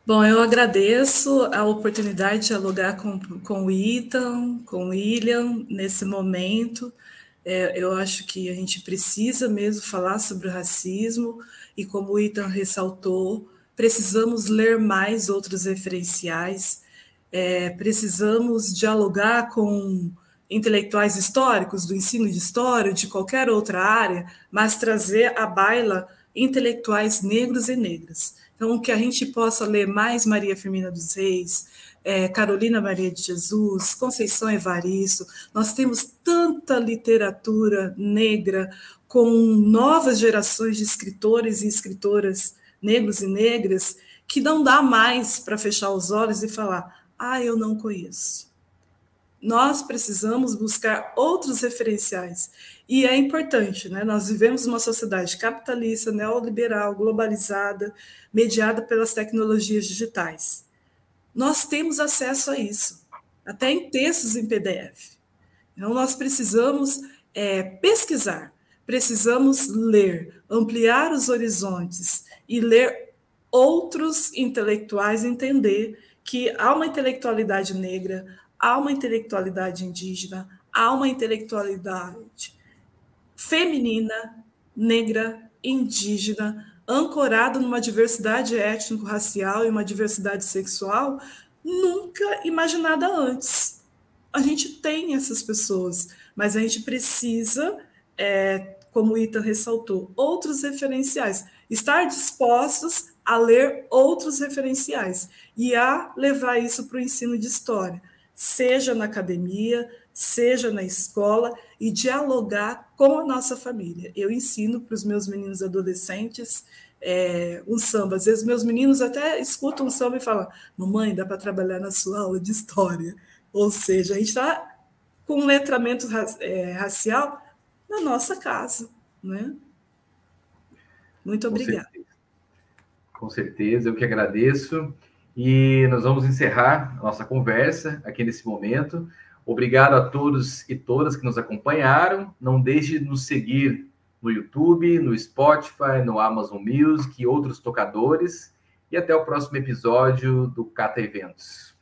Bom, eu agradeço a oportunidade de dialogar com o Ethan, com o William, nesse momento. Eu acho que a gente precisa mesmo falar sobre o racismo e, como o Ethan ressaltou, precisamos ler mais outros referenciais, precisamos dialogar com intelectuais históricos do ensino de história, de qualquer outra área, mas trazer à baila intelectuais negros e negras. Então, que a gente possa ler mais Maria Firmina dos Reis, Carolina Maria de Jesus, Conceição Evaristo. Nós temos tanta literatura negra com novas gerações de escritores e escritoras negros e negras que não dá mais para fechar os olhos e falar: eu não conheço. Nós precisamos buscar outros referenciais. E é importante, né? Nós vivemos uma sociedade capitalista, neoliberal, globalizada, mediada pelas tecnologias digitais. Nós temos acesso a isso, até em textos em PDF. Então, nós precisamos pesquisar, precisamos ler, ampliar os horizontes e ler outros intelectuais, entender que há uma intelectualidade negra, há uma intelectualidade indígena, há uma intelectualidade feminina, negra, indígena, ancorado numa diversidade étnico-racial e uma diversidade sexual nunca imaginada antes. A gente tem essas pessoas, mas a gente precisa, como o Ita ressaltou, outros referenciais. Estar dispostos a ler outros referenciais e a levar isso para o ensino de história, seja na academia, seja na escola, e dialogar com a nossa família. Eu ensino para os meus meninos adolescentes um samba. Às vezes meus meninos até escutam um samba e falam: mamãe, dá para trabalhar na sua aula de história. Ou seja, a gente está com um letramento racial na nossa casa, né? Muito obrigada. Com certeza, eu que agradeço. E nós vamos encerrar a nossa conversa aqui nesse momento. Obrigado a todos e todas que nos acompanharam. Não deixe de nos seguir no YouTube, no Spotify, no Amazon Music e outros tocadores. E até o próximo episódio do Cata Eventos.